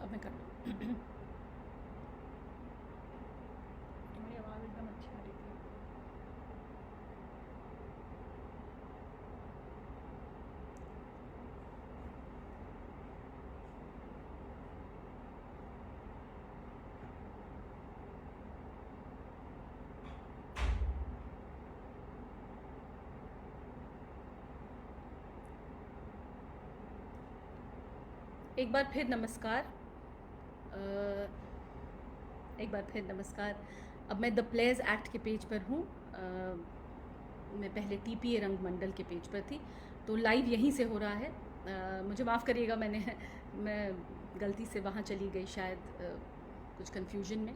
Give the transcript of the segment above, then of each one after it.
अब मैं कर लूँ। मेरी आवाज़ एकदम अच्छी आ रही थी। एक बार फिर नमस्कार। अ, एक बार फिर नमस्कार। अब मैं द प्लेयर्स एक्ट के पेज पर हूँ। मैं पहले टीपीए रंग मंडल के पेज पर थी, तो लाइव यहीं से हो रहा है। मुझे माफ़ करिएगा, मैं गलती से वहाँ चली गई शायद, कुछ कन्फ्यूजन में।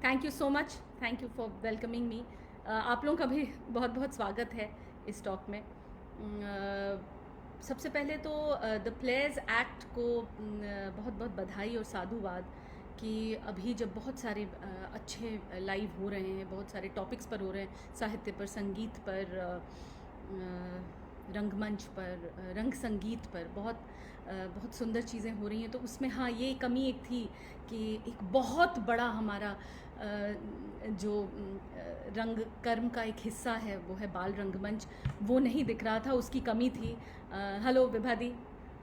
Thank you so much, thank you for welcoming मी। आप लोगों का भी बहुत बहुत स्वागत है इस टॉक में। सबसे पहले तो द प्लेयर्स एक्ट को बहुत बहुत बधाई और साधुवाद कि अभी जब बहुत सारे अच्छे लाइव हो रहे हैं, बहुत सारे टॉपिक्स पर हो रहे हैं, साहित्य पर, संगीत पर, रंगमंच पर, रंग संगीत पर बहुत सुंदर चीज़ें हो रही हैं। तो उसमें हाँ, ये कमी एक थी कि एक बहुत बड़ा हमारा जो रंग कर्म का एक हिस्सा है, वो है बाल रंगमंच, वो नहीं दिख रहा था, उसकी कमी थी। हेलो विभा दी,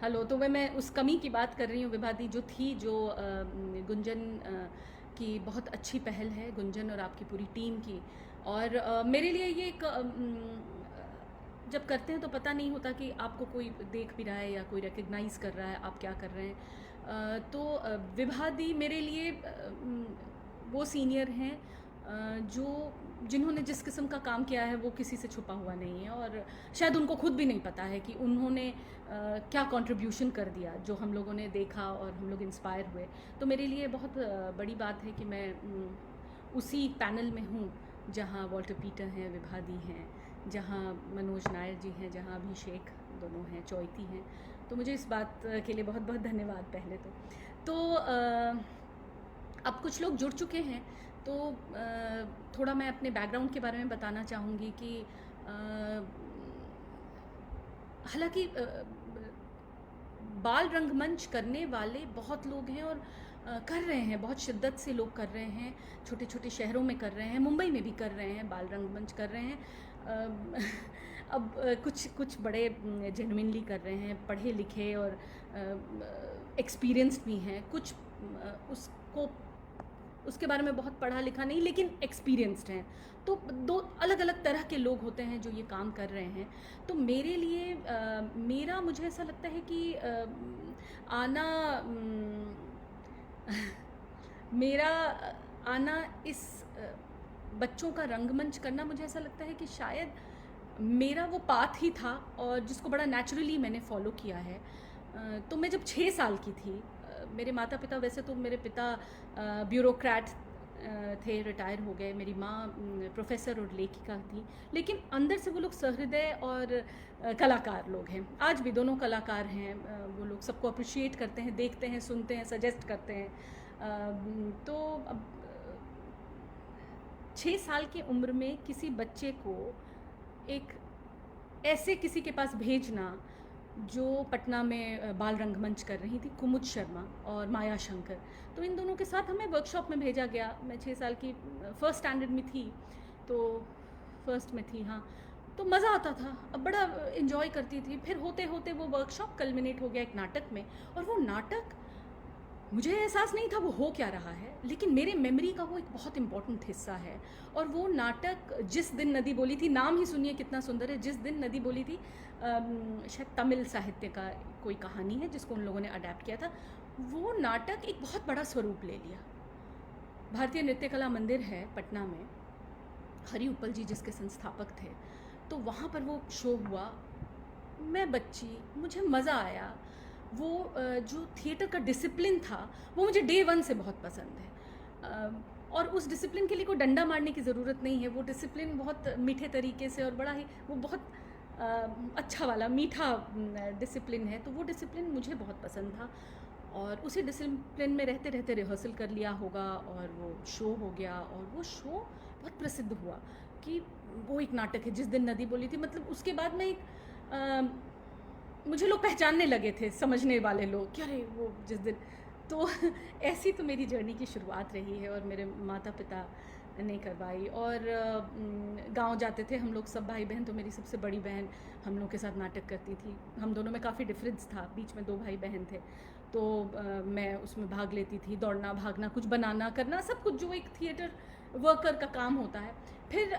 हेलो। तो मैं उस कमी की बात कर रही हूँ विभा दी, जो थी, जो गुंजन की बहुत अच्छी पहल है, गुंजन और आपकी पूरी टीम की। और मेरे लिए ये एक जब करते हैं तो पता नहीं होता कि आपको कोई देख भी रहा है या कोई रिकग्नाइज़ कर रहा है आप क्या कर रहे हैं। तो विभा दी मेरे लिए वो सीनियर हैं जो जिन्होंने जिस किस्म का काम किया है वो किसी से छुपा हुआ नहीं है, और शायद उनको खुद भी नहीं पता है कि उन्होंने क्या कंट्रीब्यूशन कर दिया, जो हम लोगों ने देखा और हम लोग इंस्पायर हुए। तो मेरे लिए बहुत बड़ी बात है कि मैं उसी पैनल में हूँ जहाँ वॉल्टर पीटर हैं, विभा दी हैं, जहाँ मनोज नायर जी हैं, जहाँ अभिषेक दोनों हैं, चौइती हैं। तो मुझे इस बात के लिए बहुत बहुत धन्यवाद पहले तो अब कुछ लोग जुड़ चुके हैं, तो थोड़ा मैं अपने बैकग्राउंड के बारे में बताना चाहूँगी कि हालांकि बाल रंगमंच करने वाले बहुत लोग हैं, और कर रहे हैं, बहुत शिद्दत से लोग कर रहे हैं, छोटे छोटे शहरों में कर रहे हैं, मुंबई में भी कर रहे हैं, बाल रंगमंच कर रहे हैं। अब कुछ कुछ बड़े जेन्युइनली कर रहे हैं, पढ़े लिखे और एक्सपीरियंस्ड भी हैं, कुछ उसको उसके बारे में बहुत पढ़ा लिखा नहीं लेकिन एक्सपीरियंस्ड हैं। तो दो अलग अलग तरह के लोग होते हैं जो ये काम कर रहे हैं। तो मेरे लिए मुझे ऐसा लगता है कि आना मेरा आना इस बच्चों का रंगमंच करना, मुझे ऐसा लगता है कि शायद मेरा वो पाथ ही था, और जिसको बड़ा नेचुरली मैंने फॉलो किया है। तो मैं जब 6 साल की थी, मेरे माता पिता, वैसे तो मेरे पिता ब्यूरोक्रेट थे, रिटायर हो गए, मेरी माँ प्रोफेसर और लेखिका थी, लेकिन अंदर से वो लोग सहृदय और कलाकार लोग हैं। आज भी दोनों कलाकार हैं। वो लोग सबको अप्रिशिएट करते हैं, देखते हैं, सुनते हैं, सजेस्ट करते हैं। तो अब 6 साल की उम्र में किसी बच्चे को एक ऐसे किसी के पास भेजना जो पटना में बाल रंगमंच कर रही थी, कुमुद शर्मा और माया शंकर, तो इन दोनों के साथ हमें वर्कशॉप में भेजा गया। मैं 6 साल की फर्स्ट स्टैंडर्ड में थी, तो फर्स्ट में थी, हाँ। तो मज़ा आता था, अब बड़ा इन्जॉय करती थी। फिर होते होते वो वर्कशॉप कल्मिनेट हो गया एक नाटक में, और वो नाटक, मुझे एहसास नहीं था वो हो क्या रहा है, लेकिन मेरे मेमोरी का वो एक बहुत इम्पॉर्टेंट हिस्सा है। और वो नाटक जिस दिन नदी बोली थी, नाम ही सुनिए कितना सुंदर है, जिस दिन नदी बोली थी, शायद तमिल साहित्य का कोई कहानी है जिसको उन लोगों ने अडेप्ट किया था। वो नाटक एक बहुत बड़ा स्वरूप ले लिया। भारतीय नृत्य कला मंदिर है पटना में, हरि उपल जी जिसके संस्थापक थे, तो वहाँ पर वो शो हुआ। मैं बच्ची, मुझे मज़ा आया। वो जो थिएटर का डिसिप्लिन था, वो मुझे डे वन से बहुत पसंद है। और उस डिसिप्लिन के लिए कोई डंडा मारने की ज़रूरत नहीं है। वो डिसिप्लिन बहुत मीठे तरीके से, और बड़ा ही वो बहुत अच्छा वाला मीठा डिसिप्लिन है। तो वो डिसिप्लिन मुझे बहुत पसंद था, और उसी डिसिप्लिन में रहते रहते रिहर्सल कर लिया होगा, और वो शो हो गया। और वो शो बहुत प्रसिद्ध हुआ कि वो एक नाटक है जिस दिन नदी बोली थी। मतलब उसके बाद मैं एक मुझे लोग पहचानने लगे थे, समझने वाले लोग कि अरे वो जिस दिन। तो ऐसी तो मेरी जर्नी की शुरुआत रही है और मेरे माता पिता ने करवाई। और गांव जाते थे हम लोग सब भाई बहन, तो मेरी सबसे बड़ी बहन हम लोग के साथ नाटक करती थी। हम दोनों में काफ़ी डिफरेंस था, बीच में 2 भाई बहन थे। तो मैं उसमें भाग लेती थी, दौड़ना भागना, कुछ बनाना करना, सब कुछ जो एक थिएटर वर्कर का काम होता है। फिर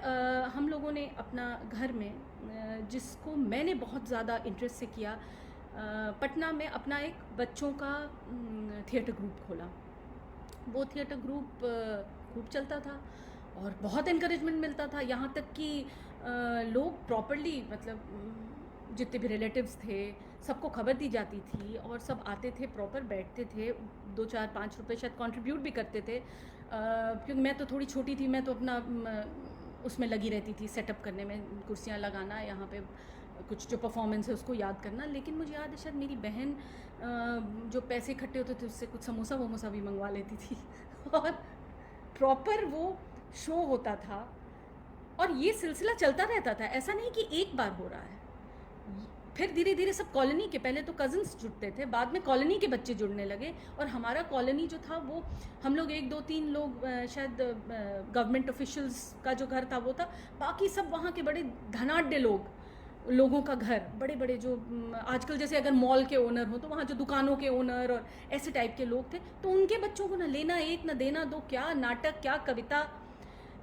हम लोगों ने अपना घर में जिसको मैंने बहुत ज़्यादा इंटरेस्ट से किया, पटना में अपना एक बच्चों का थिएटर ग्रुप खोला। वो थिएटर ग्रुप खूब चलता था और बहुत इनकरेजमेंट मिलता था, यहाँ तक कि लोग प्रॉपरली, मतलब जितने भी रिलेटिव्स थे सबको खबर दी जाती थी और सब आते थे, प्रॉपर बैठते थे, 2 4 5 रुपए शायद कंट्रीब्यूट भी करते थे। क्योंकि मैं तो थोड़ी छोटी थी, मैं तो अपना उसमें लगी रहती थी सेटअप करने में, कुर्सियाँ लगाना, यहाँ पे कुछ जो परफॉर्मेंस है उसको याद करना। लेकिन मुझे याद है शायद मेरी बहन जो पैसे इकट्ठे होते थे उससे कुछ समोसा वमोसा भी मंगवा लेती थी और प्रॉपर वो शो होता था और ये सिलसिला चलता रहता था। ऐसा नहीं कि एक बार हो रहा है। फिर धीरे धीरे सब कॉलोनी के, पहले तो कज़न्स जुड़ते थे, बाद में कॉलोनी के बच्चे जुड़ने लगे। और हमारा कॉलोनी जो था वो हम लोग 1 2 3 लोग शायद गवर्नमेंट ऑफिशियल्स का जो घर था वो था, बाकी सब वहाँ के बड़े धनाढ्य लोगों का घर, बड़े बड़े जो आजकल जैसे अगर मॉल के ओनर हो तो वहाँ जो दुकानों के ओनर और ऐसे टाइप के लोग थे, तो उनके बच्चों को ना लेना एक ना देना दो, क्या नाटक क्या कविता।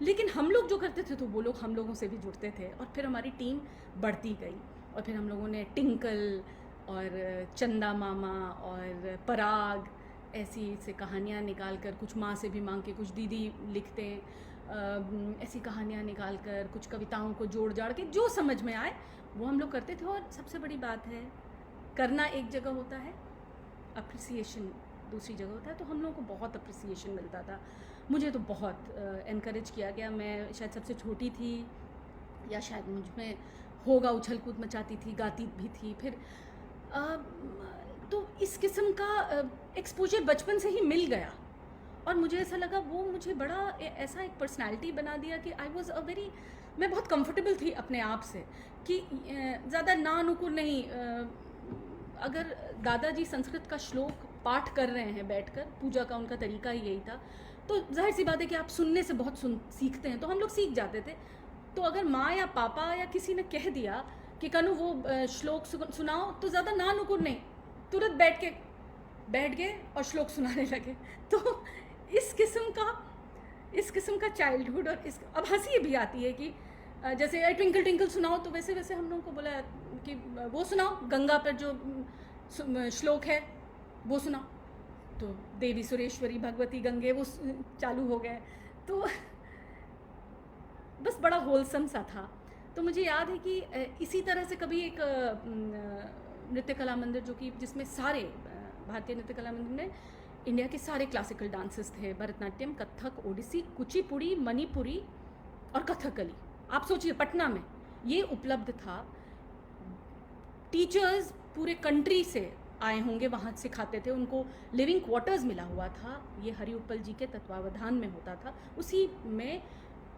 लेकिन हम लोग जो करते थे तो वो लोग हम लोगों से भी जुड़ते थे और फिर हमारी टीम बढ़ती गई। और फिर हम लोगों ने टिंकल और चंदा मामा और पराग ऐसी से कहानियाँ निकाल कर, कुछ माँ से भी मांग के, कुछ दीदी लिखते हैं, ऐसी कहानियाँ निकाल कर, कुछ कविताओं को जोड़ जाड़ के जो समझ में आए वो हम लोग करते थे। और सबसे बड़ी बात है, करना एक जगह होता है, अप्रिसिएशन दूसरी जगह होता है। तो हम लोगों को बहुत अप्रिसिएशन मिलता था। मुझे तो बहुत इनकरेज किया गया। मैं शायद सबसे छोटी थी या शायद मुझ में होगा, उछल कूद मचाती थी, गाती भी थी। फिर तो इस किस्म का एक्सपोजर बचपन से ही मिल गया और मुझे ऐसा लगा वो मुझे बड़ा ऐसा एक पर्सनालिटी बना दिया कि आई वॉज मैं बहुत कंफर्टेबल थी अपने आप से कि ज़्यादा नानुकुर नहीं। अगर दादाजी संस्कृत का श्लोक पाठ कर रहे हैं बैठकर, पूजा का उनका तरीका ही यही था, तो जाहिर सी बात है कि आप सुनने से बहुत सीखते हैं, तो हम लोग सीख जाते थे। तो अगर माँ या पापा या किसी ने कह दिया कि कनु वो श्लोक सुनाओ, तो ज़्यादा नानुकुर नहीं, तुरंत बैठ गए और श्लोक सुनाने लगे। तो इस किस्म का चाइल्डहुड। और अब हंसी भी आती है कि जैसे ट्विंकल ट्विंकल सुनाओ, तो वैसे वैसे हम लोगों को बोला कि वो सुनाओ, गंगा पर जो श्लोक है वो सुनाओ, तो देवी सुरेश्वरी भगवती गंगे वो चालू हो गए। तो बस बड़ा होलसम सा था। तो मुझे याद है कि इसी तरह से कभी एक नृत्य कला मंदिर, जो कि जिसमें सारे भारतीय नृत्य कला मंदिर में इंडिया के सारे क्लासिकल डांसेस थे, भरतनाट्यम, कथक, ओडिसी, कुचिपुड़ी, मणिपुरी और कथकली। आप सोचिए पटना में ये उपलब्ध था। टीचर्स पूरे कंट्री से आए होंगे, वहाँ सिखाते थे, उनको लिविंग क्वार्टर्स मिला हुआ था। ये हरि उपल जी के तत्वावधान में होता था। उसी में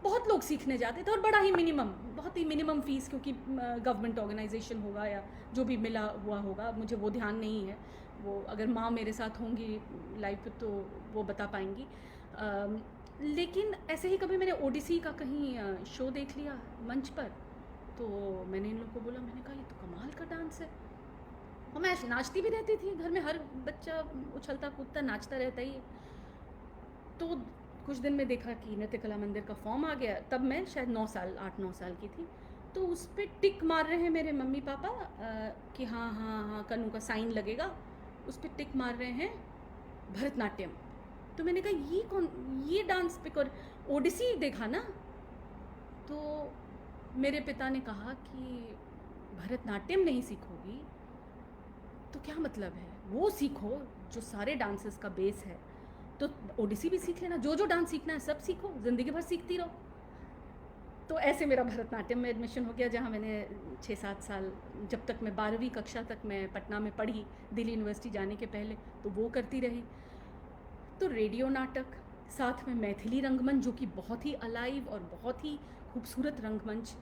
बहुत लोग सीखने जाते थे और बड़ा ही बहुत ही मिनिमम फीस, क्योंकि गवर्नमेंट ऑर्गेनाइजेशन होगा या जो भी मिला हुआ होगा, मुझे वो ध्यान नहीं है। वो अगर माँ मेरे साथ होंगी लाइव पे तो वो बता पाएंगी। लेकिन ऐसे ही कभी मैंने ओडिसी का कहीं शो देख लिया मंच पर, तो मैंने इन लोगों को बोला, मैंने कहा ये तो कमाल का डांस है। और मैं नाचती भी रहती थी, घर में हर बच्चा उछलता कूदता नाचता रहता ही। तो कुछ दिन में देखा कि नृत्य कला मंदिर का फॉर्म आ गया। तब मैं शायद 8 9 साल की थी। तो उस पर टिक मार रहे हैं मेरे मम्मी पापा कि हाँ हाँ हाँ कनु का साइन लगेगा। उस पर टिक मार रहे हैं भरतनाट्यम। तो मैंने कहा ये डांस पे कर, ओडिसी देखा ना। तो मेरे पिता ने कहा कि भरतनाट्यम नहीं सीखोगी तो क्या मतलब है, वो सीखो जो सारे डांसेस का बेस है। तो ओडिसी भी सीख लेना, जो डांस सीखना है सब सीखो, ज़िंदगी भर सीखती रहो। तो ऐसे मेरा भरतनाट्यम में एडमिशन हो गया, जहाँ मैंने 6 7 साल, जब तक मैं 12वीं कक्षा तक मैं पटना में पढ़ी, दिल्ली यूनिवर्सिटी जाने के पहले, तो वो करती रही। तो रेडियो नाटक, साथ में मैथिली रंगमंच, जो कि बहुत ही अलाइव और बहुत ही खूबसूरत रंगमंच,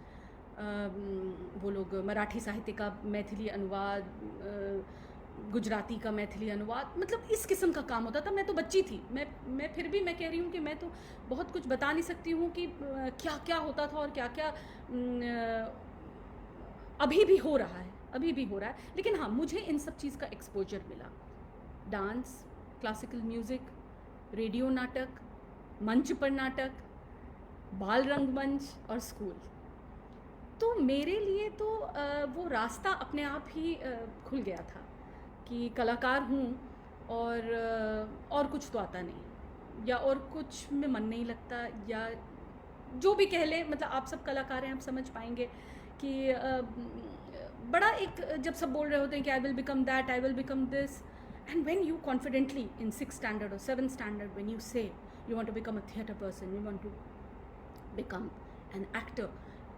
वो लोग मराठी साहित्य का मैथिली अनुवाद, गुजराती का मैथिली अनुवाद, मतलब इस किस्म का काम होता था। मैं तो बच्ची थी, मैं फिर भी मैं कह रही हूँ कि मैं तो बहुत कुछ बता नहीं सकती हूँ कि क्या क्या होता था और क्या क्या अभी भी हो रहा है, अभी भी हो रहा है। लेकिन हाँ, मुझे इन सब चीज़ का एक्सपोजर मिला। डांस, क्लासिकल म्यूज़िक, रेडियो नाटक, मंच पर नाटक, बाल रंगमंच और स्कूल। तो मेरे लिए तो वो रास्ता अपने आप ही खुल गया था कि कलाकार हूँ और कुछ तो आता नहीं, या और कुछ में मन नहीं लगता, या जो भी कह लें। मतलब आप सब कलाकार हैं, आप समझ पाएंगे कि बड़ा एक जब सब बोल रहे होते हैं कि I will become that, I will become this, and when you confidently in 6th standard और 7th स्टैंडर्ड व्हेन यू से you want to become a theatre person, you want to become an actor,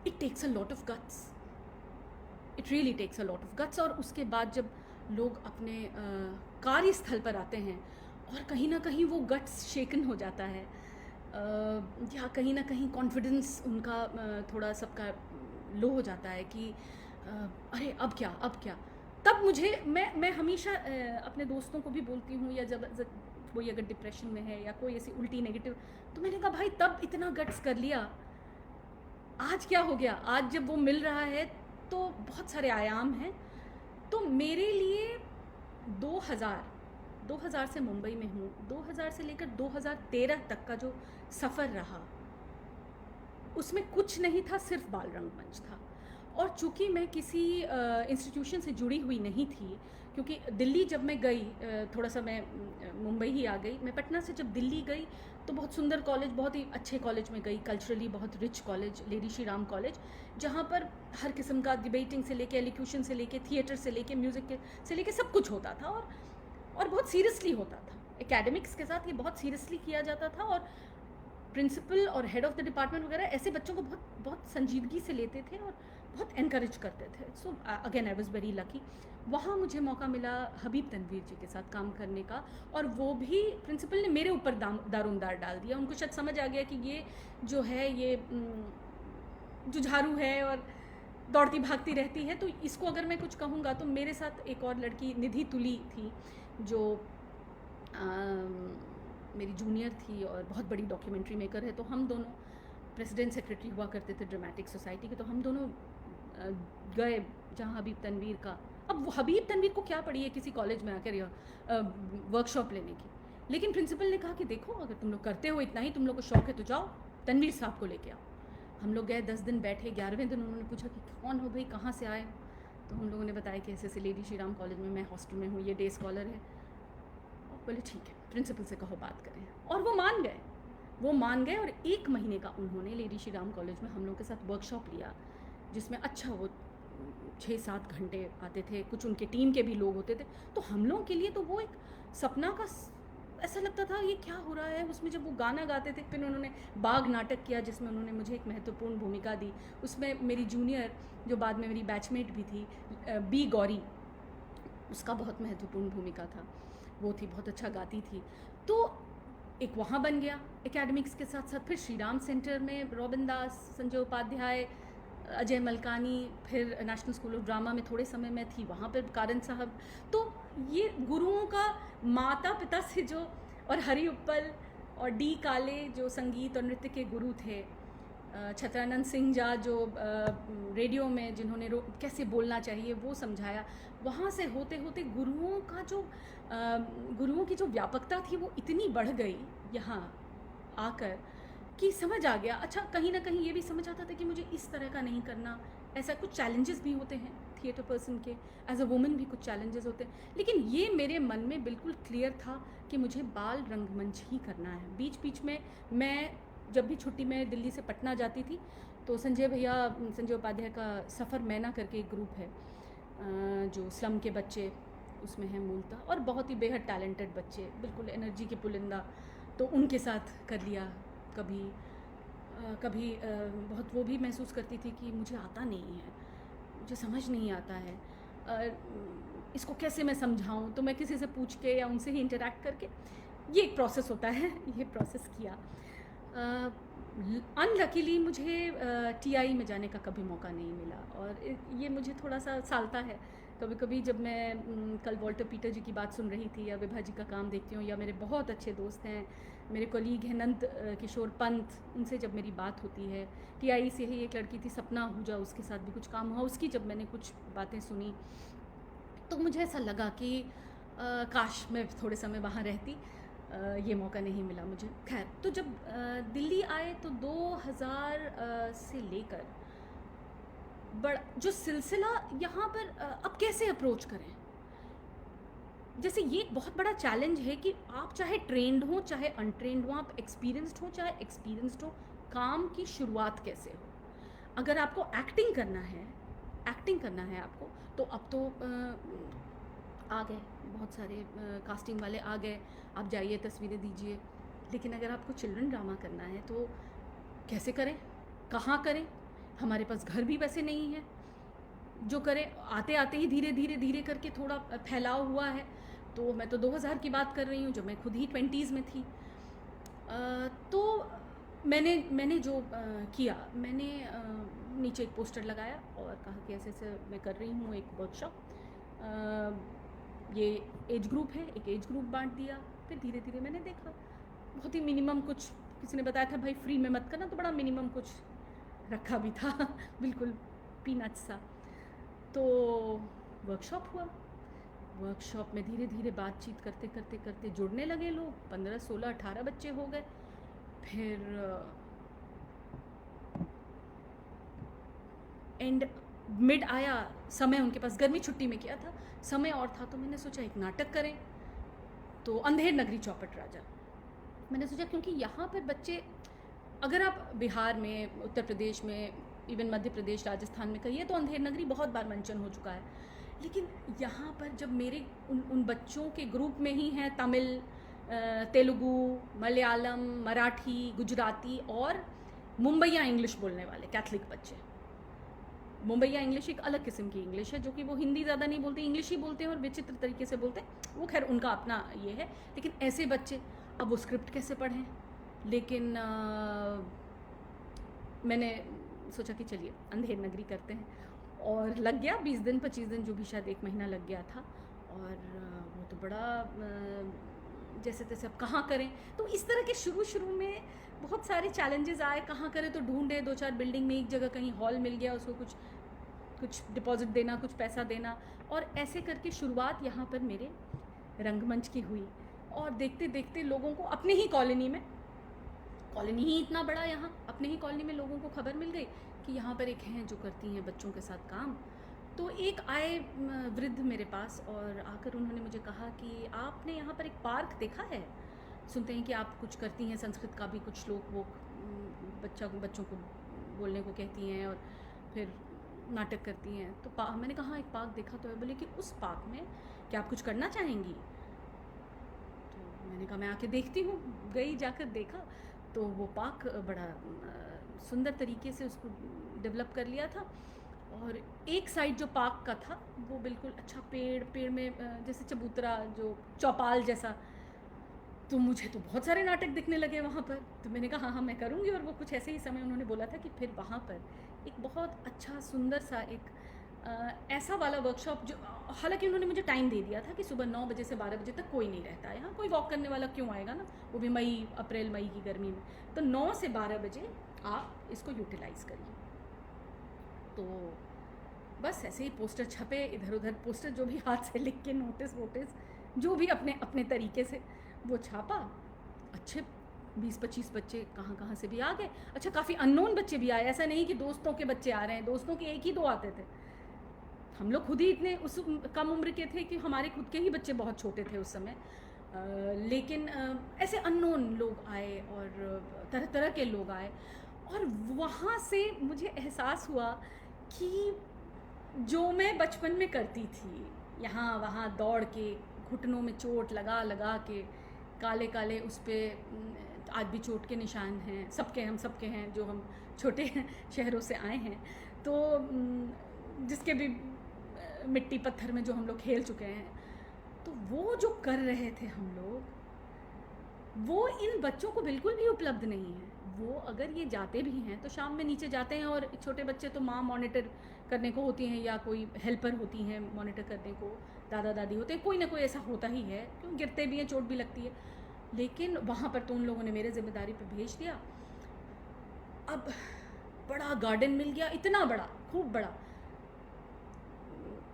it takes a lot of guts, it really takes a lot of guts। और उसके बाद जब लोग अपने कार्यस्थल पर आते हैं और कहीं ना कहीं वो गट्स शेकन हो जाता है, या कहीं ना कहीं कॉन्फिडेंस उनका थोड़ा सबका लो हो जाता है कि अरे अब क्या, अब क्या। तब मुझे मैं हमेशा अपने दोस्तों को भी बोलती हूँ, या जब कोई अगर डिप्रेशन में है या कोई ऐसी उल्टी नेगेटिव, तो मैंने कहा भाई तब इतना गट्स कर लिया, आज क्या हो गया। आज जब वो मिल रहा है तो बहुत सारे आयाम हैं। तो मेरे लिए 2000 से मुंबई में हूँ, 2000 से लेकर 2013 तक का जो सफ़र रहा, उसमें कुछ नहीं था, सिर्फ बाल रंगमंच था। और चूँकि मैं किसी इंस्टीट्यूशन से जुड़ी हुई नहीं थी, क्योंकि दिल्ली जब मैं गई, थोड़ा सा मैं मुंबई ही आ गई। मैं पटना से जब दिल्ली गई तो बहुत सुंदर कॉलेज, बहुत ही अच्छे कॉलेज में गई, कल्चरली बहुत rich college, lady Shri Ram college, जहाँ पर हर किस्म का डिबेटिंग से लेके, एलिक्यूशन से लेके, थिएटर से लेके, म्यूज़िक से लेके सब कुछ होता था, और बहुत सीरियसली होता था। एकेडमिक्स के साथ ये बहुत सीरियसली किया जाता था, और प्रिंसिपल और हेड ऑफ़ द डिपार्टमेंट वगैरह ऐसे बच्चों को बहुत संजीदगी से लेते थे और बहुत एनकरेज करते थे। So again I was very lucky. वहाँ मुझे मौका मिला हबीब तनवीर जी के साथ काम करने का, और वो भी प्रिंसिपल ने मेरे ऊपर दारोमदार डाल दिया। उनको शायद समझ आ गया कि ये जो है ये जुझारू है और दौड़ती भागती रहती है, तो इसको अगर मैं कुछ कहूँगा। तो मेरे साथ एक और लड़की निधि तुली थी, जो मेरी जूनियर थी और बहुत बड़ी डॉक्यूमेंट्री मेकर है। तो हम दोनों प्रेसिडेंट सेक्रेटरी हुआ करते थे ड्रामेटिक सोसाइटी के। तो हम दोनों गए जहाँ हबीब तनवीर का, अब वो हबीब तनवीर को क्या पड़ी है किसी कॉलेज में आकर या वर्कशॉप लेने की। लेकिन प्रिंसिपल ने कहा कि देखो, अगर तुम लोग करते हो इतना ही, तुम लोग को शौक है, तो जाओ तनवीर साहब को लेके आओ। हम लोग गए, 10 दिन बैठे। 11वें दिन उन्होंने पूछा कि कौन हो भाई, कहाँ से आए। तो हम लोगों ने बताया कि ऐसे लेडी श्री राम कॉलेज में मैं हॉस्टल में हूँ, ये डे स्कॉलर है। और बोले ठीक है, प्रिंसिपल से कहो बात करें। और वो मान गए और 1 महीने का उन्होंने लेडी श्री राम कॉलेज में हम लोग के साथ वर्कशॉप लिया, जिसमें अच्छा वो 6-7 घंटे आते थे। कुछ उनके टीम के भी लोग होते थे। तो हम लोगों के लिए तो वो एक सपना का, ऐसा लगता था ये क्या हो रहा है। उसमें जब वो गाना गाते थे, फिर उन्होंने बाघ नाटक किया जिसमें उन्होंने मुझे एक महत्वपूर्ण भूमिका दी। उसमें मेरी जूनियर, जो बाद में मेरी बैचमेट भी थी, बी गौरी, उसका बहुत महत्वपूर्ण भूमिका था। वो थी, बहुत अच्छा गाती थी। तो एक वहाँ बन गया एकेडमिक्स के साथ साथ। फिर श्री राम सेंटर में रॉबिन दास, संजय उपाध्याय, अजय मलकानी, फिर नेशनल स्कूल ऑफ ड्रामा में थोड़े समय में थी, वहाँ पर कारन साहब। तो ये गुरुओं का माता पिता से जो, और हरि उप्पल और डी काले जो संगीत और नृत्य के गुरु थे, छत्रानंद सिंह जा जो रेडियो में जिन्होंने कैसे बोलना चाहिए वो समझाया। वहाँ से होते होते गुरुओं की जो व्यापकता थी वो इतनी बढ़ गई यहाँ आकर कि समझ आ गया। अच्छा, कहीं ना कहीं ये भी समझ आता था कि मुझे इस तरह का नहीं करना। ऐसा कुछ चैलेंजेस भी होते हैं थिएटर पर्सन के, एज अ वुमेन भी कुछ चैलेंजेस होते हैं, लेकिन ये मेरे मन में बिल्कुल क्लियर था कि मुझे बाल रंगमंच ही करना है। बीच बीच में मैं जब भी छुट्टी में दिल्ली से पटना जाती थी, तो संजय उपाध्याय का सफ़र मैना करके एक ग्रुप है, जो स्लम के बच्चे उसमें हैं मूलतः, और बहुत ही बेहद टैलेंटेड बच्चे, बिल्कुल एनर्जी के पुलिंदा। तो उनके साथ कर लिया। कभी बहुत वो भी महसूस करती थी कि मुझे आता नहीं है, मुझे समझ नहीं आता है, इसको कैसे मैं समझाऊं। तो मैं किसी से पूछ के या उनसे ही इंटरेक्ट करके, ये एक प्रोसेस होता है, ये प्रोसेस किया। अनलकीली मुझे टीआई में जाने का कभी मौका नहीं मिला, और ये मुझे थोड़ा सा सालता है। कभी कभी जब मैं कल वॉल्टर पीटर जी की बात सुन रही थी, या विभा जी का काम देखती हूँ, या मेरे बहुत अच्छे दोस्त हैं, मेरे कोलीग हैं नंद किशोर पंत, उनसे जब मेरी बात होती है, टीआई से ही एक लड़की थी सपना आहूजा, उसके साथ भी कुछ काम हुआ, उसकी जब मैंने कुछ बातें सुनी तो मुझे ऐसा लगा कि काश मैं थोड़े समय वहाँ रहती। ये मौका नहीं मिला मुझे। खैर, तो जब दिल्ली आए तो 2000 से लेकर बड़ा जो सिलसिला यहाँ पर, अब कैसे अप्रोच करें, जैसे ये एक बहुत बड़ा चैलेंज है कि आप चाहे ट्रेंड हो चाहे अनट्रेंड हो, आप एक्सपीरियंस्ड हो चाहे एक्सपीरियंस्ड हो, काम की शुरुआत कैसे हो। अगर आपको एक्टिंग करना है आपको, तो अब तो आ गए बहुत सारे कास्टिंग वाले आ गए, आप जाइए तस्वीरें दीजिए। लेकिन अगर आपको चिल्ड्रन ड्रामा करना है तो कैसे करें, कहाँ करें, हमारे पास घर भी वैसे नहीं है जो करें। आते आते ही धीरे धीरे धीरे करके थोड़ा फैलाव हुआ है। तो मैं तो 2000 की बात कर रही हूँ, जब मैं खुद ही 20s में थी। तो मैंने जो किया, मैंने नीचे एक पोस्टर लगाया और कहा कि ऐसे ऐसे मैं कर रही हूँ एक वर्कशॉप, ये एज ग्रुप है, एक एज ग्रुप बांट दिया। फिर धीरे धीरे मैंने देखा, बहुत ही मिनिमम कुछ, किसी ने बताया था भाई फ्री में मत करना, तो बड़ा मिनिमम कुछ रखा भी था बिल्कुल पीनट्स सा। तो वर्कशॉप हुआ, वर्कशॉप में धीरे धीरे बातचीत करते करते करते जुड़ने लगे लोग, 15, 16, 18 बच्चे हो गए। फिर एंड मिड आया समय, उनके पास गर्मी छुट्टी में किया था, समय और था, तो मैंने सोचा एक नाटक करें। तो अंधेर नगरी चौपट राजा मैंने सोचा, क्योंकि यहाँ पर बच्चे, अगर आप बिहार में, उत्तर प्रदेश में, इवन मध्य प्रदेश, राजस्थान में कहिए तो अंधेर नगरी बहुत बार मंचन हो चुका है। लेकिन यहाँ पर जब मेरे उन बच्चों के ग्रुप में ही हैं तमिल, तेलुगु, मलयालम, मराठी, गुजराती और मुंबईया इंग्लिश बोलने वाले कैथलिक बच्चे। मुंबईया इंग्लिश एक अलग किस्म की इंग्लिश है, जो कि वो हिंदी ज़्यादा नहीं बोलते, इंग्लिश ही बोलते हैं और विचित्र तरीके से बोलते हैं। वो खैर उनका अपना ये है। लेकिन ऐसे बच्चे, अब वो स्क्रिप्ट कैसे पढ़ें। लेकिन मैंने सोचा कि चलिए अंधेर नगरी करते हैं, और लग गया 20 दिन 25 दिन, जो भी शायद 1 महीना लग गया था। और वो तो बड़ा जैसे तैसे अब कहाँ करें। तो इस तरह के शुरू में बहुत सारे चैलेंजेस आए, कहाँ करें। तो ढूंढे 2-4 बिल्डिंग में, एक जगह कहीं हॉल मिल गया, उसको कुछ डिपॉजिट देना, कुछ पैसा देना, और ऐसे करके शुरुआत यहाँ पर मेरे रंगमंच की हुई। और देखते देखते लोगों को अपने ही कॉलोनी में, कॉलोनी ही इतना बड़ा यहाँ, अपने ही कॉलोनी में लोगों को खबर मिल गई कि यहाँ पर एक हैं जो करती हैं बच्चों के साथ काम। तो एक आए वृद्ध मेरे पास, और आकर उन्होंने मुझे कहा कि आपने यहाँ पर एक पार्क देखा है, सुनते हैं कि आप कुछ करती हैं संस्कृत का भी, कुछ लोग वो बच्चों को बोलने को कहती हैं और फिर नाटक करती हैं। तो मैंने कहा एक पार्क देखा तो है। बोले कि उस पार्क में क्या आप कुछ करना चाहेंगी। तो मैंने कहा मैं आके देखती हूँ। गई, जाकर देखा तो वो पार्क बड़ा सुंदर तरीके से उसको डेवलप कर लिया था। और एक साइड जो पार्क का था वो बिल्कुल अच्छा, पेड़ में जैसे चबूतरा, जो चौपाल जैसा। तो मुझे तो बहुत सारे नाटक दिखने लगे वहाँ पर। तो मैंने कहा हाँ मैं करूँगी। और वो कुछ ऐसे ही समय उन्होंने बोला था कि फिर वहाँ पर एक बहुत अच्छा सुंदर सा एक ऐसा वाला वर्कशॉप, जो हालांकि उन्होंने मुझे टाइम दे दिया था कि सुबह 9 बजे से 12 बजे तक कोई नहीं रहता है यहाँ, कोई वॉक करने वाला क्यों आएगा ना, वो भी अप्रैल मई की गर्मी में। तो 9 से 12 बजे आप इसको यूटिलाइज़ करिए। तो बस ऐसे ही पोस्टर छपे, इधर उधर पोस्टर जो भी हाथ से लिख के, नोटिस जो भी अपने तरीके से वो छापा। अच्छे 20-25 बच्चे कहाँ से भी आ गए। अच्छा, काफ़ी अननोन बच्चे भी आए, ऐसा नहीं कि दोस्तों के बच्चे आ रहे हैं, दोस्तों के 1 ही 2 आते थे। हम लोग खुद ही इतने उस कम उम्र के थे कि हमारे खुद के ही बच्चे बहुत छोटे थे उस समय। लेकिन ऐसे अननोन लोग आए और तरह तरह के लोग आए। और वहाँ से मुझे एहसास हुआ कि जो मैं बचपन में करती थी, यहाँ वहाँ दौड़ के, घुटनों में चोट लगा के, काले काले उस पर आज भी चोट के निशान हैं, हम सबके हैं जो हम छोटे शहरों से आए हैं। तो जिसके भी मिट्टी पत्थर में जो हम लोग खेल चुके हैं, तो वो जो कर रहे थे हम लोग, वो इन बच्चों को बिल्कुल भी उपलब्ध नहीं है। वो अगर ये जाते भी हैं तो शाम में नीचे जाते हैं, और छोटे बच्चे तो माँ मॉनिटर करने को होती हैं या कोई हेल्पर होती हैं मॉनिटर करने को, दादा दादी होते हैं, कोई ना कोई ऐसा होता ही है, क्यों गिरते भी हैं, चोट भी लगती है। लेकिन वहाँ पर तो उन लोगों ने मेरे ज़िम्मेदारी पे भेज दिया। अब बड़ा गार्डन मिल गया, इतना बड़ा, खूब बड़ा।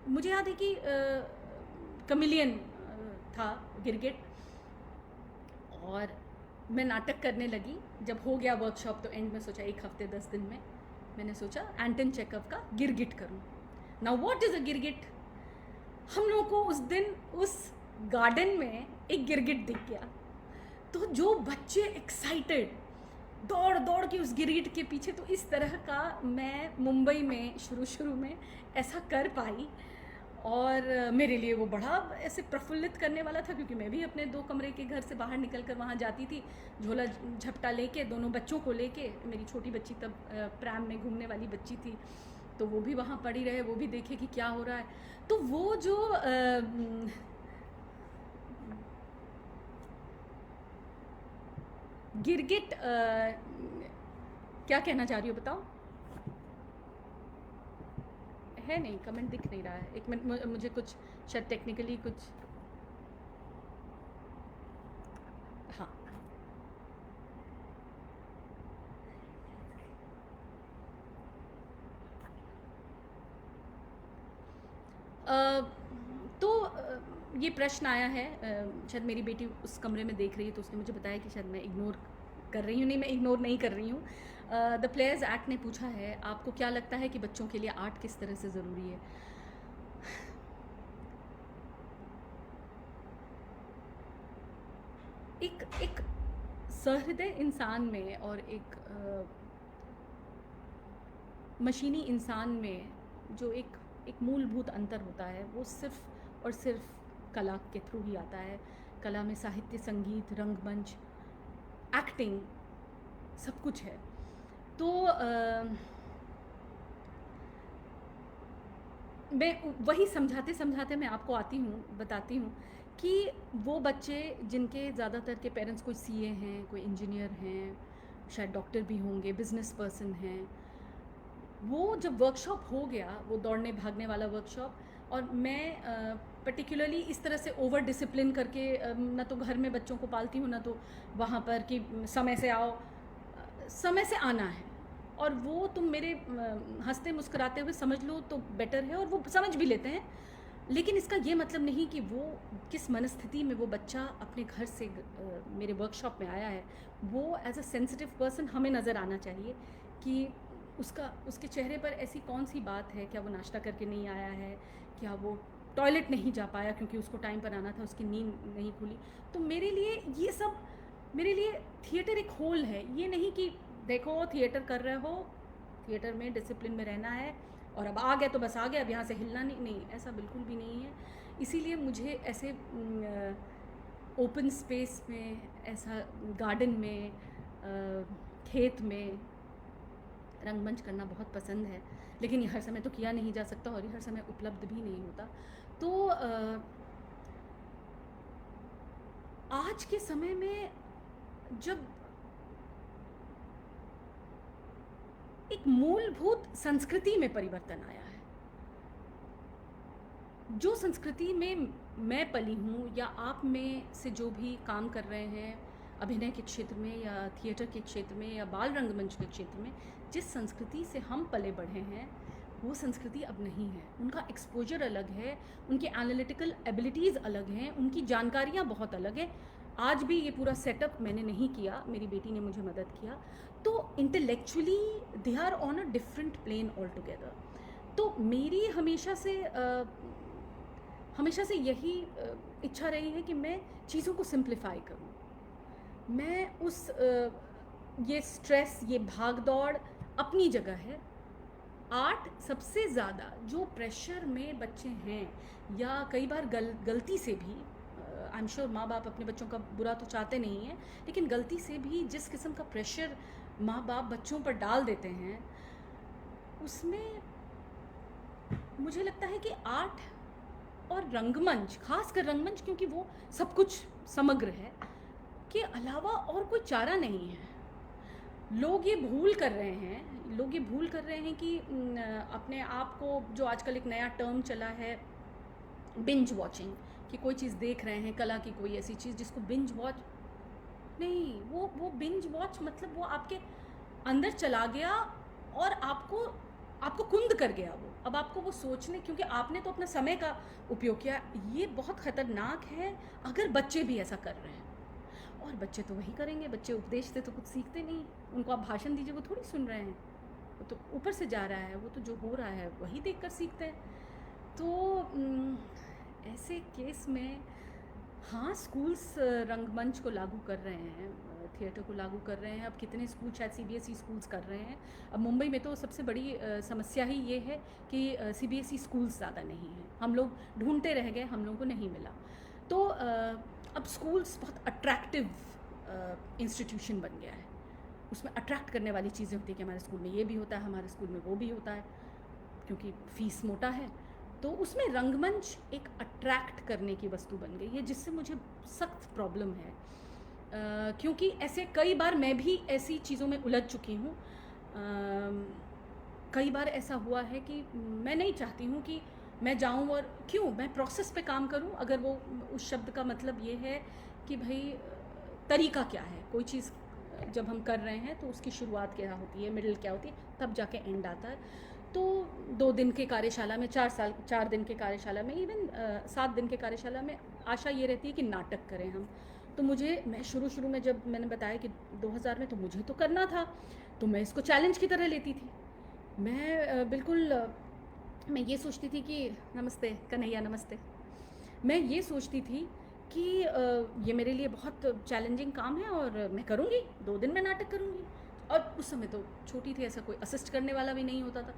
मुझे याद है कि कमिलियन था, गिरगिट। और मैं नाटक करने लगी। जब हो गया वर्कशॉप तो एंड में सोचा 1 हफ्ते 10 दिन में मैंने सोचा एंटन चेखव का गिरगिट करूं। नाउ व्हाट इज़ अ गिरगिट? हम लोगों को उस दिन उस गार्डन में एक गिरगिट दिख गया, तो जो बच्चे एक्साइटेड दौड़ दौड़ के उस गिरगिट के पीछे, तो इस तरह का मैं मुंबई में शुरू में ऐसा कर पाई। और मेरे लिए वो बड़ा ऐसे प्रफुल्लित करने वाला था, क्योंकि मैं भी अपने 2 कमरे के घर से बाहर निकल कर वहाँ जाती थी, झोला झपटा लेके, दोनों बच्चों को लेके। मेरी छोटी बच्ची तब प्रैम में घूमने वाली बच्ची थी, तो वो भी वहाँ पड़ी रहे, वो भी देखे कि क्या हो रहा है। तो वो जो गिरगिट, क्या कहना चाह रही हो बताओ? है नहीं, कमेंट दिख नहीं रहा है। एक मिनट, मुझे कुछ शायद टेक्निकली कुछ, हाँ। तो ये प्रश्न आया है, शायद मेरी बेटी उस कमरे में देख रही है, तो उसने मुझे बताया कि शायद मैं इग्नोर कर रही हूँ। नहीं, मैं इग्नोर नहीं कर रही हूँ। द प्लेयर्स एक्ट ने पूछा है, आपको क्या लगता है कि बच्चों के लिए आर्ट किस तरह से ज़रूरी है? एक सहृदय इंसान में और एक मशीनी इंसान में जो एक मूलभूत अंतर होता है, वो सिर्फ और सिर्फ कला के थ्रू ही आता है। कला में साहित्य, संगीत, रंगमंच, एक्टिंग, सब कुछ है। तो मैं वही समझाते समझाते मैं आपको बताती हूँ कि वो बच्चे जिनके ज़्यादातर के पेरेंट्स कोई सीए हैं, कोई इंजीनियर हैं, शायद डॉक्टर भी होंगे, बिजनेस पर्सन हैं, वो जब वर्कशॉप हो गया, वो दौड़ने भागने वाला वर्कशॉप, और मैं पर्टिकुलरली इस तरह से ओवर डिसिप्लिन करके ना तो घर में बच्चों को पालती हूँ, ना तो वहाँ पर कि समय से आओ, समय से आना है। और वो तुम मेरे हंसते मुस्कुराते हुए समझ लो तो बेटर है, और वो समझ भी लेते हैं। लेकिन इसका ये मतलब नहीं कि वो किस मनस्थिति में वो बच्चा अपने घर से मेरे वर्कशॉप में आया है। वो एज अ सेंसिटिव पर्सन हमें नज़र आना चाहिए कि उसके चेहरे पर ऐसी कौन सी बात है। क्या वो नाश्ता करके नहीं आया है? क्या वो टॉयलेट नहीं जा पाया क्योंकि उसको टाइम पर आना था, उसकी नींद नहीं खुली? तो मेरे लिए ये सब, मेरे लिए थिएटर एक होल है। ये नहीं कि देखो थिएटर कर रहे हो, थिएटर में डिसिप्लिन में रहना है, और अब आ गए तो बस आ गए, अब यहाँ से हिलना नहीं, ऐसा बिल्कुल भी नहीं है। इसीलिए मुझे ऐसे ओपन स्पेस में, ऐसा गार्डन में, खेत में रंगमंच करना बहुत पसंद है। लेकिन ये हर समय तो किया नहीं जा सकता, और ये हर समय उपलब्ध भी नहीं होता। तो आज के समय में जब एक मूलभूत संस्कृति में परिवर्तन आया है, जो संस्कृति में मैं पली हूँ, या आप में से जो भी काम कर रहे हैं अभिनय के क्षेत्र में, या थिएटर के क्षेत्र में, या बाल रंगमंच के क्षेत्र में, जिस संस्कृति से हम पले बढ़े हैं, वो संस्कृति अब नहीं है। उनका एक्सपोजर अलग है, उनकी एनालिटिकल एबिलिटीज़ अलग हैं, उनकी जानकारियाँ बहुत अलग हैं। आज भी ये पूरा सेटअप मैंने नहीं किया, मेरी बेटी ने मुझे मदद किया। तो intellectually they are on a different plane altogether. तो मेरी हमेशा से यही इच्छा रही है कि मैं चीज़ों को सिंप्लीफाई करूं। मैं ये स्ट्रेस, ये भाग दौड़ अपनी जगह है। आर्ट सबसे ज़्यादा जो प्रेशर में बच्चे हैं, या कई बार गलती से भी, आई एम श्योर माँ बाप अपने बच्चों का बुरा तो चाहते नहीं हैं, लेकिन गलती से भी जिस किस्म का प्रेशर माँ बाप बच्चों पर डाल देते हैं, उसमें मुझे लगता है कि आर्ट और रंगमंच, खासकर रंगमंच, क्योंकि वो सब कुछ समग्र है, के अलावा और कोई चारा नहीं है। लोग ये भूल कर रहे हैं, लोग ये भूल कर रहे हैं कि अपने आप को, जो आजकल एक नया टर्म चला है बिंज वॉचिंग, कि कोई चीज़ देख रहे हैं, कला की कोई ऐसी चीज़ जिसको बिंज वॉच, नहीं, वो बिंज वॉच मतलब वो आपके अंदर चला गया और आपको आपको कुंद कर गया वो। अब आपको वो सोचने, क्योंकि आपने तो अपना समय का उपयोग किया। ये बहुत ख़तरनाक है अगर बच्चे भी ऐसा कर रहे हैं, और बच्चे तो वही करेंगे, बच्चे उपदेश से तो कुछ सीखते नहीं। उनको आप भाषण दीजिए, वो थोड़ी सुन रहे हैं, वो तो ऊपर से जा रहा है, वो तो जो हो रहा है वही देखकर सीखते हैं। तो ऐसे केस में हाँ, स्कूल्स रंगमंच को लागू कर रहे हैं, थिएटर को लागू कर रहे हैं। अब कितने स्कूल, शायद सीबीएसई स्कूल्स कर रहे हैं। अब मुंबई में तो सबसे बड़ी समस्या ही ये है कि सीबीएसई स्कूल्स ज़्यादा नहीं हैं। हम लोग ढूंढते रह गए, हम लोगों को नहीं मिला। तो अब स्कूल्स बहुत अट्रैक्टिव इंस्टीट्यूशन बन गया है। उसमें अट्रैक्ट करने वाली चीज़ें होती हैं कि हमारे स्कूल में ये भी होता है, हमारे स्कूल में वो भी होता है, क्योंकि फ़ीस मोटा है। तो उसमें रंगमंच एक अट्रैक्ट करने की वस्तु बन गई है, जिससे मुझे सख्त प्रॉब्लम है। क्योंकि ऐसे कई बार मैं भी ऐसी चीज़ों में उलझ चुकी हूँ। कई बार ऐसा हुआ है कि मैं नहीं चाहती हूँ कि मैं जाऊँ और क्यों मैं प्रोसेस पे काम करूँ, अगर वो उस शब्द का मतलब ये है कि भाई तरीका क्या है। कोई चीज़ जब हम कर रहे हैं तो उसकी शुरुआत क्या होती है, मिडिल क्या होती है, तब जाके एंड आता है। तो 2 दिन के कार्यशाला में, 4 दिन के कार्यशाला में, इवन 7 दिन के कार्यशाला में आशा ये रहती है कि नाटक करें हम। तो मैं शुरू में जब मैंने बताया कि 2000 में, तो मुझे तो करना था, तो मैं इसको चैलेंज की तरह लेती थी। मैं बिल्कुल मैं ये सोचती थी कि नमस्ते कन्हैया, नमस्ते। मैं ये सोचती थी कि ये मेरे लिए बहुत चैलेंजिंग काम है और मैं करूँगी, 2 दिन में नाटक करूँगी। और उस समय तो छोटी थी, ऐसा कोई असिस्ट करने वाला भी नहीं होता था।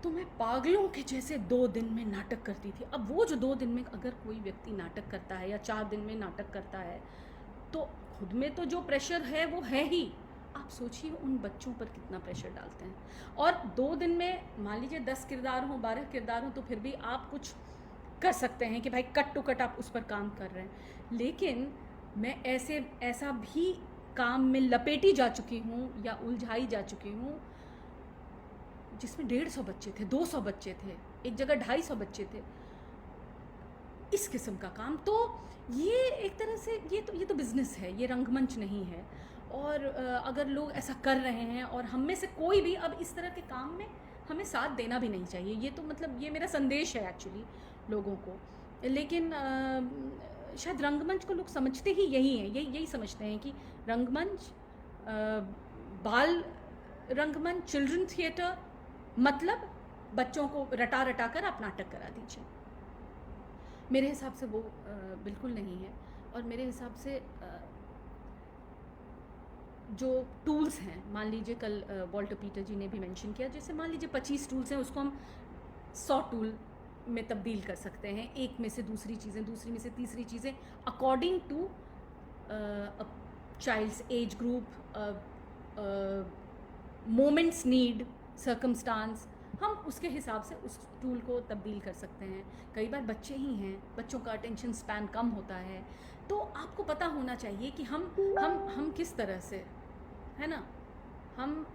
तो मैं पागलों के जैसे 2 दिन में नाटक करती थी। अब वो जो 2 दिन में अगर कोई व्यक्ति नाटक करता है या 4 दिन में नाटक करता है, तो खुद में तो जो प्रेशर है वो है ही। आप सोचिए उन बच्चों पर कितना प्रेशर डालते हैं। और 2 दिन में मान लीजिए 10 किरदार हों, 12 किरदार हों, तो फिर भी आप कुछ कर सकते हैं कि भाई कट टू कट आप उस पर काम कर रहे हैं। लेकिन मैं ऐसा भी काम में लपेटी जा चुकी हूँ या उलझाई जा चुकी हूँ जिसमें 150 बच्चे थे, 200 बच्चे थे, एक जगह 250 बच्चे थे, इस किस्म का काम। तो ये एक तरह से ये तो बिज़नेस है, ये रंगमंच नहीं है। और अगर लोग ऐसा कर रहे हैं और हम में से कोई भी अब इस तरह के काम में हमें साथ देना भी नहीं चाहिए। ये तो मतलब ये मेरा संदेश है एक्चुअली लोगों को। लेकिन शायद रंगमंच को लोग समझते ही यही हैं, यही समझते हैं कि रंगमंच, बाल रंगमंच, चिल्ड्रन थिएटर मतलब बच्चों को रटा रटा कर आप नाटक करा दीजिए। मेरे हिसाब से वो बिल्कुल नहीं है। और मेरे हिसाब से जो टूल्स हैं, मान लीजिए कल वॉल्टर पीटर जी ने भी मेंशन किया, जैसे मान लीजिए 25 टूल्स हैं, उसको हम 100 टूल में तब्दील कर सकते हैं। एक में से दूसरी चीज़ें, दूसरी में से तीसरी चीज़ें, according to child's age group, moments need, circumstance, हम उसके हिसाब से उस टूल को तब्दील कर सकते हैं। कई बार बच्चे ही हैं, बच्चों का अटेंशन स्पैन कम होता है, तो आपको पता होना चाहिए कि हम किस तरह से, है ना, हम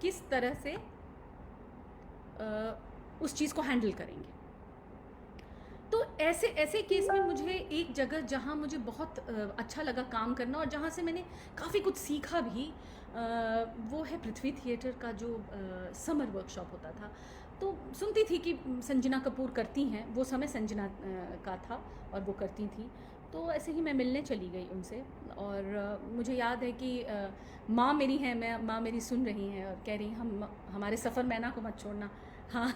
किस तरह से उस चीज़ को हैंडल करेंगे। तो ऐसे केस में मुझे एक जगह जहाँ मुझे बहुत अच्छा लगा काम करना और जहाँ से मैंने काफ़ी कुछ सीखा भी, वो है पृथ्वी थिएटर का जो समर वर्कशॉप होता था। तो सुनती थी कि संजना कपूर करती हैं, वो समय संजना का था और वो करती थी। तो ऐसे ही मैं मिलने चली गई उनसे। और मुझे याद है कि माँ मेरी हैं, माँ मेरी सुन रही हैं और कह रही हैं हमारे सफ़र मैना को मत छोड़ना, हाँ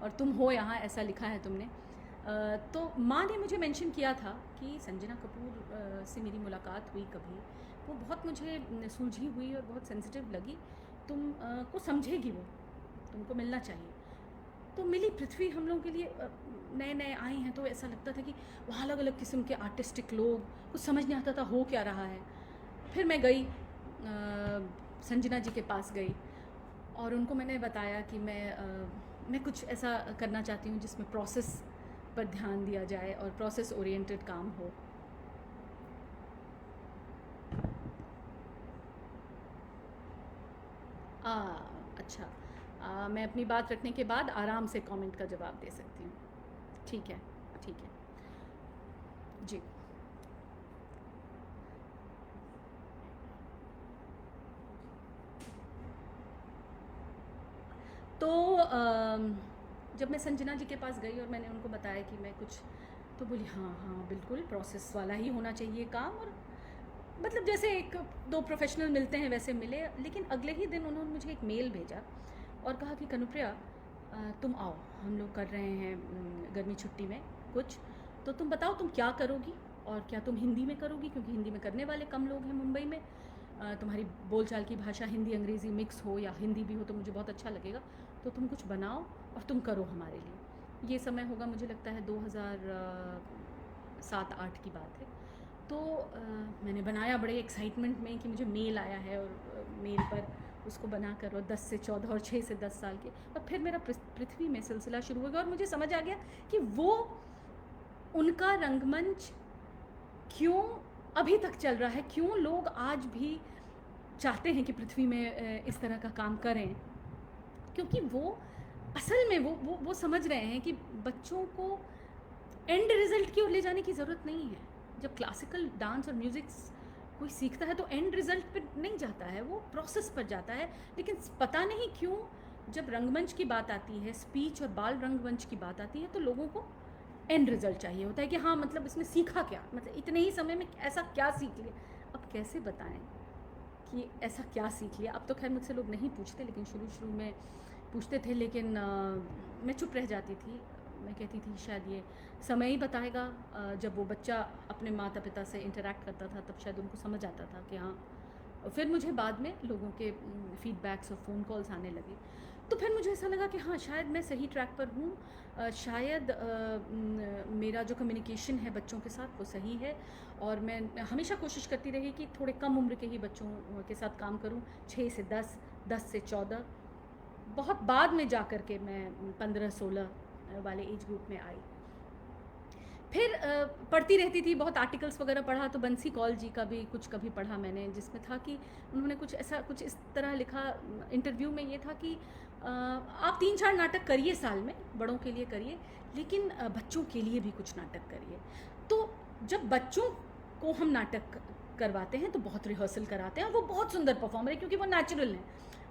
और तुम हो यहाँ, ऐसा लिखा है तुमने। तो माँ ने मुझे मेंशन किया था कि संजना कपूर से मेरी मुलाकात हुई कभी, वो बहुत मुझे सुलझी हुई और बहुत सेंसिटिव लगी, तुम को समझेगी, वो तुमको मिलना चाहिए। तो मिली पृथ्वी। हम लोगों के लिए नए नए आए हैं, तो ऐसा लगता था कि वहाँ अलग अलग किस्म के आर्टिस्टिक लोग, कुछ समझ नहीं आता था हो क्या रहा है। फिर मैं गई, संजना जी के पास गई और उनको मैंने बताया कि मैं कुछ ऐसा करना चाहती हूँ जिसमें प्रोसेस पर ध्यान दिया जाए और प्रोसेस ओरिएंटेड काम हो। अच्छा, मैं अपनी बात रखने के बाद आराम से कमेंट का जवाब दे सकती हूँ। ठीक है, ठीक है जी। तो जब मैं संजना जी के पास गई और मैंने उनको बताया कि मैं कुछ, तो बोली हाँ हाँ बिल्कुल प्रोसेस वाला ही होना चाहिए काम, और मतलब जैसे एक दो प्रोफेशनल मिलते हैं वैसे मिले। लेकिन अगले ही दिन उन्होंने मुझे एक मेल भेजा और कहा कि कनुप्रिया तुम आओ, हम लोग कर रहे हैं गर्मी छुट्टी में कुछ, तो तुम बताओ तुम क्या करोगी, और क्या तुम हिंदी में करोगी, क्योंकि हिंदी में करने वाले कम लोग हैं मुंबई में। तुम्हारी बोलचाल की भाषा हिंदी अंग्रेज़ी मिक्स हो या हिंदी भी हो तो मुझे बहुत अच्छा लगेगा, तो तुम कुछ बनाओ और तुम करो हमारे लिए। ये समय होगा मुझे लगता है 2007-8 की बात है। तो मैंने बनाया बड़े एक्साइटमेंट में कि मुझे मेल आया है, और मेल पर उसको बनाकर, और 10 से 14 और 6 से 10 साल के, और फिर मेरा पृथ्वी में सिलसिला शुरू हो गया। और मुझे समझ आ गया कि वो उनका रंगमंच क्यों अभी तक चल रहा है, क्यों लोग आज भी चाहते हैं कि पृथ्वी में इस तरह का काम करें, क्योंकि वो असल में वो समझ रहे हैं कि बच्चों को एंड रिज़ल्ट की ओर ले जाने की ज़रूरत नहीं है। जब क्लासिकल डांस और म्यूज़िक कोई सीखता है तो एंड रिज़ल्ट पे नहीं जाता है, वो प्रोसेस पर जाता है। लेकिन पता नहीं क्यों जब रंगमंच की बात आती है, स्पीच और बाल रंगमंच की बात आती है, तो लोगों को एंड रिज़ल्ट चाहिए होता है कि हाँ मतलब इसने सीखा क्या, मतलब इतने ही समय में ऐसा क्या सीख लिया। अब कैसे बताएं कि ऐसा क्या सीख लिया। अब तो खैर मुझसे लोग नहीं पूछते, लेकिन शुरू में पूछते थे, लेकिन मैं चुप रह जाती थी। मैं कहती थी शायद ये समय ही बताएगा। जब वो बच्चा अपने माता पिता से इंटरेक्ट करता था तब शायद उनको समझ आता था कि हाँ। फिर मुझे बाद में लोगों के फीडबैक्स और फ़ोन कॉल्स आने लगे, तो फिर मुझे ऐसा लगा कि हाँ शायद मैं सही ट्रैक पर हूँ। शायद मेरा जो कम्युनिकेशन है बच्चों के साथ वो सही है, और मैं हमेशा कोशिश करती रही कि थोड़े कम उम्र के ही बच्चों के साथ काम करूँ, 6 से 10, 10 से 14। बहुत बाद में जा कर के मैं 15-16 वाले एज ग्रुप में आई। फिर पढ़ती रहती थी, बहुत आर्टिकल्स वगैरह पढ़ा, तो बंसी कौल जी का भी कुछ कभी पढ़ा मैंने, जिसमें था कि उन्होंने कुछ ऐसा कुछ इस तरह लिखा इंटरव्यू में, ये था कि आप 3-4 नाटक करिए साल में, बड़ों के लिए करिए, लेकिन बच्चों के लिए भी कुछ नाटक करिए। तो जब बच्चों को हम नाटक करवाते हैं तो बहुत रिहर्सल कराते हैं, और वो बहुत सुंदर परफॉर्मर है क्योंकि वो नेचुरल हैं।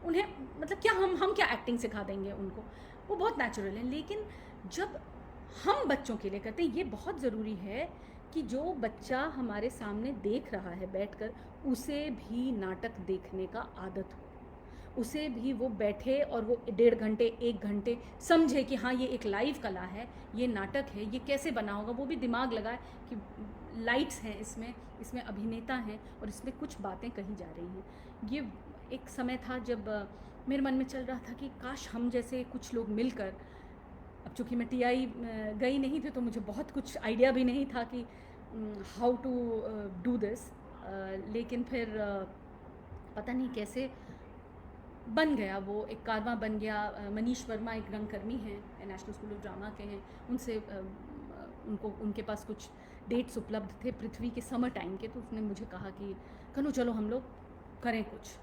उन्हें मतलब क्या हम क्या एक्टिंग सिखा देंगे उनको, वो बहुत नेचुरल है। लेकिन जब हम बच्चों के लिए करते हैं, ये बहुत ज़रूरी है कि जो बच्चा हमारे सामने देख रहा है बैठकर, उसे भी नाटक देखने का आदत हो, उसे भी वो बैठे और वो 1.5 घंटे 1 घंटे समझे कि हाँ ये एक लाइव कला है, ये नाटक है, ये कैसे बना होगा। वो भी दिमाग लगाए कि लाइट्स हैं इसमें अभिनेता हैं और इसमें कुछ बातें कही जा रही हैं। ये एक समय था जब मेरे मन में चल रहा था कि काश हम जैसे कुछ लोग मिलकर, अब चूँकि मैं टीआई गई नहीं थी तो मुझे बहुत कुछ आइडिया भी नहीं था कि हाउ टू डू दिस, लेकिन फिर पता नहीं कैसे बन गया, वो एक कारवां बन गया। मनीष वर्मा एक रंगकर्मी हैं, नेशनल स्कूल ऑफ ड्रामा के हैं, उनसे उनके पास कुछ डेट्स उपलब्ध थे पृथ्वी के समर टाइम के, तो उसने मुझे कहा कि कनु चलो हम लोग करें कुछ,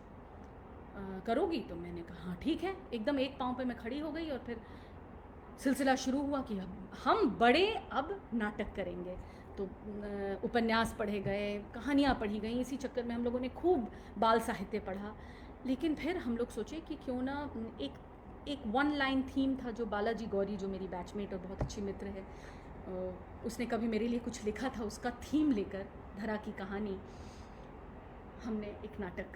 करोगी? तो मैंने कहा हाँ ठीक है। एकदम एक पाँव पे मैं खड़ी हो गई, और फिर सिलसिला शुरू हुआ कि हम बड़े अब नाटक करेंगे। तो उपन्यास पढ़े गए, कहानियाँ पढ़ी गई, इसी चक्कर में हम लोगों ने खूब बाल साहित्य पढ़ा। लेकिन फिर हम लोग सोचे कि क्यों ना एक 1 लाइन थीम था, जो बालाजी गौरी जो मेरी बैचमेट और बहुत अच्छी मित्र है, उसने कभी मेरे लिए कुछ लिखा था, उसका थीम लेकर धरा की कहानी, हमने एक नाटक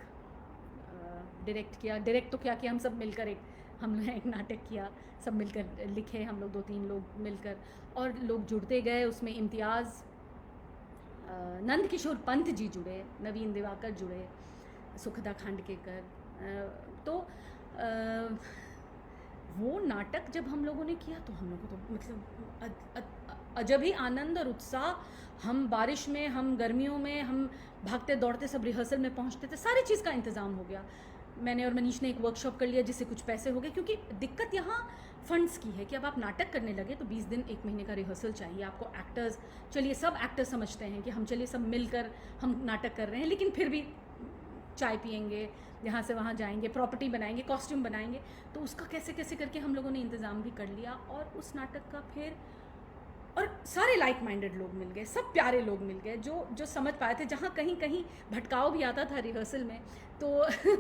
डायरेक्ट किया। डायरेक्ट तो क्या किया, हम सब मिलकर हमने एक नाटक किया, सब मिलकर लिखे, हम लोग 2-3 लोग मिलकर, और लोग जुड़ते गए उसमें। इम्तियाज़, नंद किशोर पंत जी जुड़े, नवीन दिवाकर जुड़े, सुखदा खांडकेकर। तो वो नाटक जब हम लोगों ने किया तो हम लोगों को तो मतलब अजब ही आनंद और उत्साह। हम बारिश में, हम गर्मियों में, हम भागते दौड़ते सब रिहर्सल में पहुंचते थे, सारी चीज़ का इंतज़ाम हो गया। मैंने और मनीष ने एक वर्कशॉप कर लिया जिससे कुछ पैसे हो गए, क्योंकि दिक्कत यहाँ फंड्स की है कि अब आप नाटक करने लगे तो 20 दिन 1 महीने का रिहर्सल चाहिए आपको। एक्टर्स, चलिए सब एक्टर्स समझते हैं कि हम चलिए सब मिलकर हम नाटक कर रहे हैं, लेकिन फिर भी चाय पियेंगे, यहाँ से वहाँ जाएंगे, प्रॉपर्टी बनाएंगे, कॉस्ट्यूम बनाएंगे। तो उसका कैसे कैसे करके हम लोगों ने इंतज़ाम भी कर लिया, और उस नाटक का फिर, और सारे लाइक माइंडेड लोग मिल गए, सब प्यारे लोग मिल गए जो समझ पाए थे। जहाँ कहीं कहीं भटकाव भी आता था रिहर्सल में, तो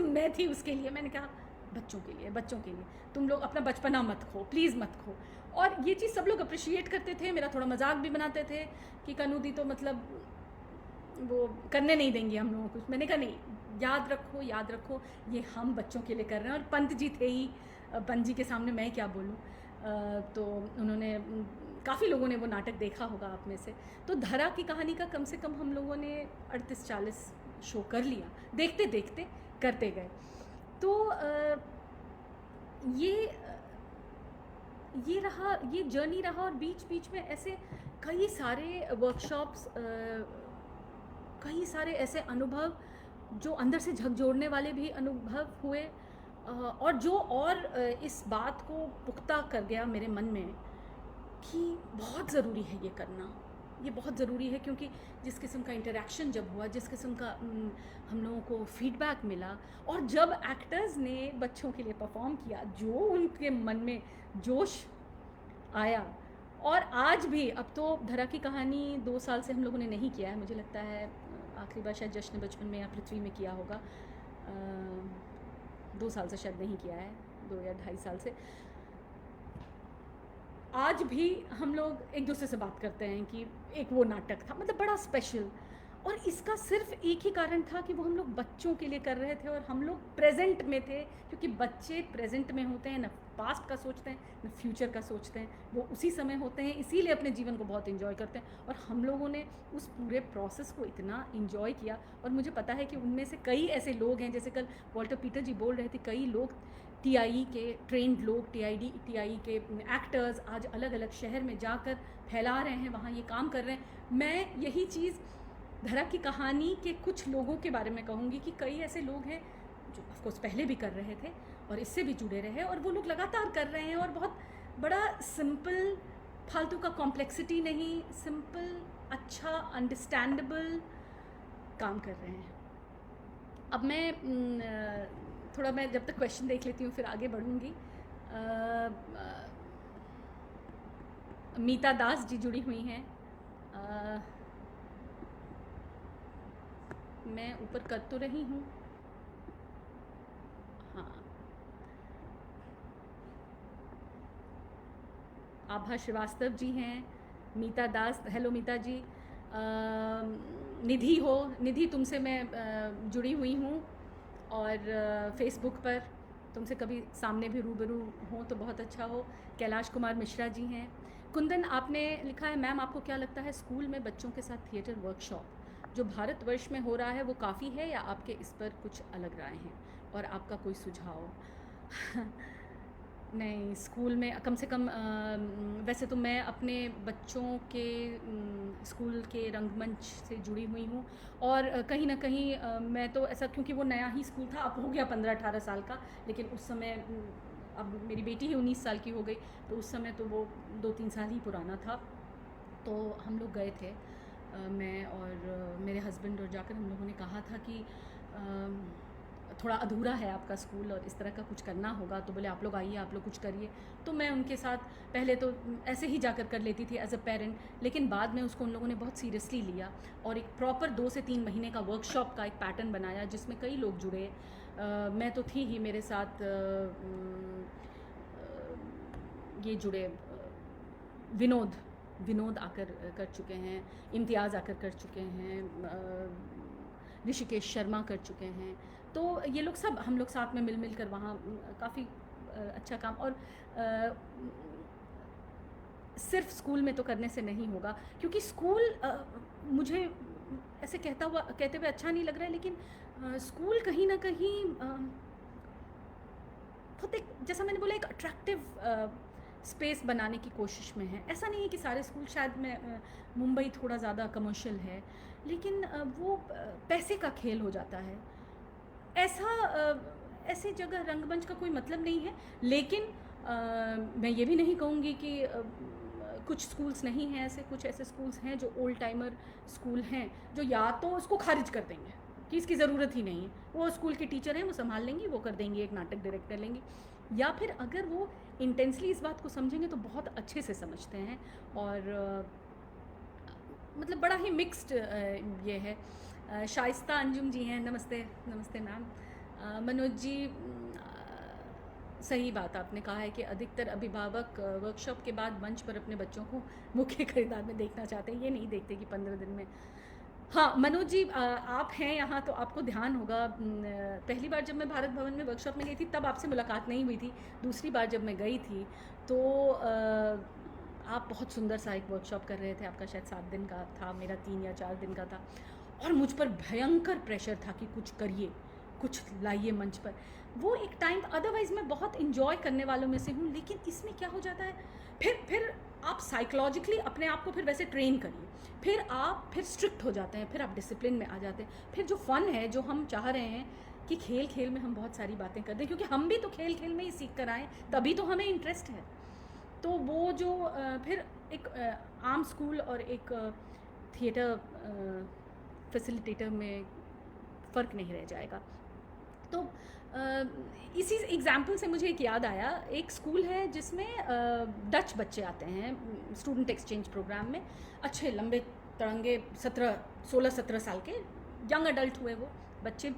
मैं थी उसके लिए। मैंने कहा बच्चों के लिए तुम लोग अपना बचपना मत खो, प्लीज़ मत खो। और ये चीज़ सब लोग अप्रिशिएट करते थे, मेरा थोड़ा मजाक भी बनाते थे कि कनू दी तो मतलब वो करने नहीं देंगे हम लोगों को कुछ। मैंने कहा नहीं, याद रखो ये हम बच्चों के लिए कर रहे हैं। और पंत जी थे ही, पंत जी के सामने मैं क्या बोलूँ। तो उन्होंने, काफ़ी लोगों ने वो नाटक देखा होगा आप में से। तो धरा की कहानी का कम से कम हम लोगों ने 38-40 शो कर लिया, देखते देखते करते गए। तो ये जर्नी रहा, और बीच बीच में ऐसे कई सारे वर्कशॉप्स, कई सारे ऐसे अनुभव जो अंदर से झकझोरने वाले भी अनुभव हुए, और जो और इस बात को पुख्ता कर गया मेरे मन में कि बहुत ज़रूरी है ये करना, ये बहुत ज़रूरी है। क्योंकि जिस किस्म का इंटरेक्शन जब हुआ, जिस किस्म का हम लोगों को फीडबैक मिला, और जब एक्टर्स ने बच्चों के लिए परफॉर्म किया, जो उनके मन में जोश आया। और आज भी, अब तो धरा की कहानी 2 साल से हम लोगों ने नहीं किया है, मुझे लगता है आखिरी बार शायद जश्न बचपन में या पृथ्वी में किया होगा। 2 साल से शायद नहीं किया है, 2 या 2.5 साल से। आज भी हम लोग एक दूसरे से बात करते हैं कि एक वो नाटक था, मतलब बड़ा स्पेशल। और इसका सिर्फ एक ही कारण था कि वो हम लोग बच्चों के लिए कर रहे थे, और हम लोग प्रेजेंट में थे। क्योंकि बच्चे प्रेजेंट में होते हैं, न पास्ट का सोचते हैं न फ्यूचर का सोचते हैं, वो उसी समय होते हैं, इसीलिए अपने जीवन को बहुत इन्जॉय करते हैं। और हम लोगों ने उस पूरे प्रोसेस को इतना इन्जॉय किया। और मुझे पता है कि उनमें से कई ऐसे लोग हैं, जैसे कल वॉल्टर पीटर जी बोल रहे थे, कई लोग टीआई के ट्रेंड लोग, टीआई के एक्टर्स आज अलग अलग शहर में जाकर फैला रहे हैं, वहाँ ये काम कर रहे हैं। मैं यही चीज़ धरा की कहानी के कुछ लोगों के बारे में कहूँगी कि कई ऐसे लोग हैं जो ऑफकोर्स पहले भी कर रहे थे और इससे भी जुड़े रहे, और वो लोग लगातार कर रहे हैं, और बहुत बड़ा सिंपल, फालतू का कॉम्प्लेक्सिटी नहीं, सिंपल, अच्छा, अंडरस्टैंडेबल काम कर रहे हैं। अब मैं थोड़ा, मैं जब तक क्वेश्चन देख लेती हूँ फिर आगे बढ़ूँगी। मीता दास जी जुड़ी हुई हैं। मैं ऊपर कर तो रही हूँ, हाँ। आभा श्रीवास्तव जी हैं, मीता दास, हेलो मीता जी। निधि तुमसे मैं जुड़ी हुई हूँ, और फेसबुक पर तुमसे कभी सामने भी रूबरू हो तो बहुत अच्छा हो। कैलाश कुमार मिश्रा जी हैं। कुंदन, आपने लिखा है, मैम आपको क्या लगता है स्कूल में बच्चों के साथ थिएटर वर्कशॉप जो भारतवर्ष में हो रहा है वो काफ़ी है, या आपके इस पर कुछ अलग राय हैं, और आपका कोई सुझाव? नहीं, स्कूल में कम से कम, वैसे तो मैं अपने बच्चों के स्कूल के रंगमंच से जुड़ी हुई हूँ, और कहीं ना कहीं मैं तो ऐसा, क्योंकि वो नया ही स्कूल था, अब हो गया 15-18 साल का, लेकिन उस समय, अब मेरी बेटी ही 19 साल की हो गई, तो उस समय तो वो 2-3 साल ही पुराना था। तो हम लोग गए थे, मैं और मेरे हस्बैंड, और जाकर हम लोगों ने कहा था कि थोड़ा अधूरा है आपका स्कूल और इस तरह का कुछ करना होगा। तो बोले आप लोग आइए, आप लोग कुछ करिए। तो मैं उनके साथ पहले तो ऐसे ही जाकर कर लेती थी एज अ पेरेंट, लेकिन बाद में उसको उन लोगों ने बहुत सीरियसली लिया और एक प्रॉपर 2 से 3 महीने का वर्कशॉप का एक पैटर्न बनाया जिसमें कई लोग जुड़े। मैं तो थी ही, मेरे साथ ये जुड़े, विनोद आकर कर चुके हैं, इम्तियाज़ आकर कर चुके हैं, ऋषिकेश शर्मा कर चुके हैं। तो ये लोग सब, हम लोग साथ में मिल कर वहाँ काफ़ी अच्छा काम। और सिर्फ स्कूल में तो करने से नहीं होगा, क्योंकि स्कूल मुझे ऐसे कहते हुए अच्छा नहीं लग रहा है, लेकिन स्कूल कहीं ना कहीं बहुत एक, जैसा मैंने बोला, एक अट्रैक्टिव स्पेस बनाने की कोशिश में है। ऐसा नहीं है कि सारे स्कूल, शायद में मुंबई थोड़ा ज़्यादा कमर्शियल है, लेकिन वो पैसे का खेल हो जाता है। ऐसे जगह रंगमंच का कोई मतलब नहीं है। लेकिन मैं ये भी नहीं कहूँगी कि कुछ स्कूल्स नहीं हैं ऐसे, कुछ ऐसे स्कूल्स हैं जो ओल्ड टाइमर स्कूल हैं जो या तो उसको खारिज कर देंगे कि इसकी ज़रूरत ही नहीं है, वो स्कूल के टीचर हैं, वो संभाल लेंगी, वो कर देंगी, एक नाटक डायरेक्ट कर लेंगी। या फिर अगर वो इंटेंसली इस बात को समझेंगे तो बहुत अच्छे से समझते हैं। और मतलब बड़ा ही मिक्स्ड ये है। शाइस्ता अंजुम जी हैं, नमस्ते। नमस्ते मैम। मनोज जी, सही बात आपने कहा है कि अधिकतर अभिभावक वर्कशॉप के बाद मंच पर अपने बच्चों को मुख्य किरदार में देखना चाहते हैं, ये नहीं देखते कि 15 दिन में। हाँ मनोज जी, आप हैं यहाँ तो आपको ध्यान होगा। पहली बार जब मैं भारत भवन में वर्कशॉप में गई थी तब आपसे मुलाकात नहीं हुई थी। दूसरी बार जब मैं गई थी तो आप बहुत सुंदर सा एक वर्कशॉप कर रहे थे, आपका शायद 7 दिन का था, मेरा 3 या 4 दिन का था। और मुझ पर भयंकर प्रेशर था कि कुछ करिए, कुछ लाइए मंच पर। वो एक टाइम, अदरवाइज़ मैं बहुत इन्जॉय करने वालों में से हूँ, लेकिन इसमें क्या हो जाता है, फिर आप साइकोलॉजिकली अपने आप को फिर वैसे ट्रेन करिए, फिर स्ट्रिक्ट हो जाते हैं, फिर आप डिसिप्लिन में आ जाते हैं। फिर जो फ़न है, जो हम चाह रहे हैं कि खेल खेल में हम बहुत सारी बातें कर दें, क्योंकि हम भी तो खेल खेल में ही सीख कर आएँ, तभी तो हमें इंटरेस्ट है। तो वो जो फिर एक आम स्कूल और एक थिएटर फैसिलिटेटर में फ़र्क नहीं रह जाएगा। तो इसी एग्ज़ाम्पल से मुझे एक याद आया, एक स्कूल है जिसमें डच बच्चे आते हैं स्टूडेंट एक्सचेंज प्रोग्राम में, अच्छे लंबे तड़ंगे 16-17 साल के यंग अडल्ट हुए, वो बच्चे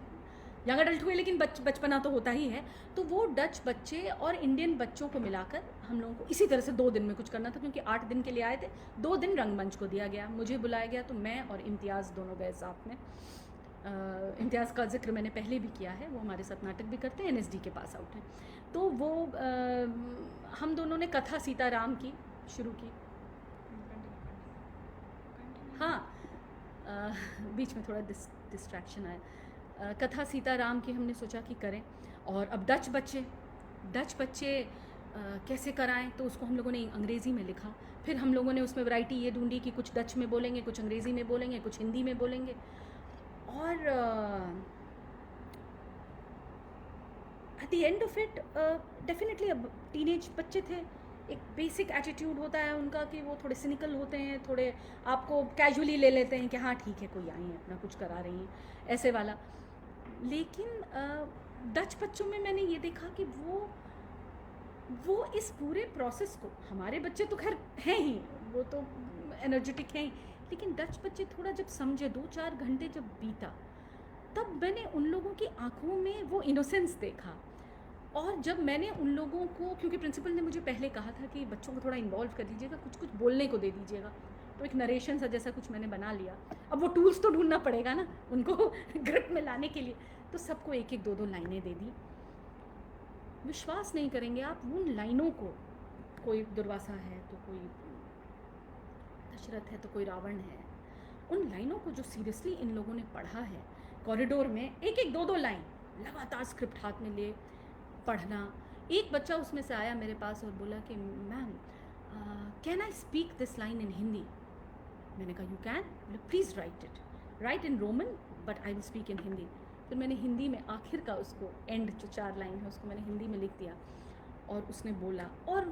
यंग अडल्ट हुए, लेकिन बचपना तो होता ही है। तो वो डच बच्चे और इंडियन बच्चों को मिलाकर हम लोगों को इसी तरह से 2 दिन में कुछ करना था, क्योंकि 8 दिन के लिए आए थे। 2 दिन रंगमंच को दिया गया, मुझे बुलाया गया, तो मैं और इम्तियाज़ दोनों गए साथ में। इम्तियाज़ का जिक्र मैंने पहले भी किया है, वो हमारे साथ नाटक भी करते हैं, NSD के पास आउट हैं। तो वो हम दोनों ने कथा सीताराम की शुरू की। हाँ, बीच में थोड़ा डिस्ट्रैक्शन आया। कथा सीताराम की हमने सोचा कि करें, और अब डच बच्चे कैसे कराएं, तो उसको हम लोगों ने अंग्रेज़ी में लिखा। फिर हम लोगों ने उसमें वैरायटी ये ढूंढी कि कुछ डच में बोलेंगे, कुछ अंग्रेज़ी में बोलेंगे, कुछ हिंदी में बोलेंगे। और at the end of it definitely अब टीनेज बच्चे थे, एक बेसिक एटीट्यूड होता है उनका कि वो थोड़े सिनिकल होते हैं, थोड़े आपको कैजुअली ले लेते हैं कि हाँ ठीक है, कोई आई है, अपना कुछ करा रही हैं, ऐसे वाला। लेकिन डच बच्चों में मैंने ये देखा कि वो इस पूरे प्रोसेस को, हमारे बच्चे तो खैर हैं ही, वो तो एनर्जेटिक हैं ही, लेकिन डच बच्चे थोड़ा जब समझे, 2-4 घंटे जब बीता, तब मैंने उन लोगों की आंखों में वो इनोसेंस देखा। और जब मैंने उन लोगों को, क्योंकि प्रिंसिपल ने मुझे पहले कहा था कि बच्चों को थोड़ा इन्वॉल्व कर दीजिएगा, कुछ कुछ बोलने को दे दीजिएगा, तो एक नरेशन सा जैसा कुछ मैंने बना लिया। अब वो टूल्स तो ढूंढना पड़ेगा ना उनको ग्रिप में लाने के लिए, तो सबको 1-1, 2-2 लाइनें दे दी। विश्वास नहीं करेंगे आप, उन लाइनों को, कोई दुर्वासा है तो कोई दशरथ है तो कोई रावण है, उन लाइनों को जो सीरियसली इन लोगों ने पढ़ा है, कॉरिडोर में 1-1, 2-2 लाइन लगातार स्क्रिप्ट हाथ में ले पढ़ना। एक बच्चा उसमें से आया मेरे पास और बोला कि ma'am, can I speak this line in Hindi? मैंने कहा you can, please write in Roman but I will speak in Hindi. फिर मैंने हिंदी में आखिर का उसको एंड जो 4 लाइन है उसको मैंने हिंदी में लिख दिया, और उसने बोला। और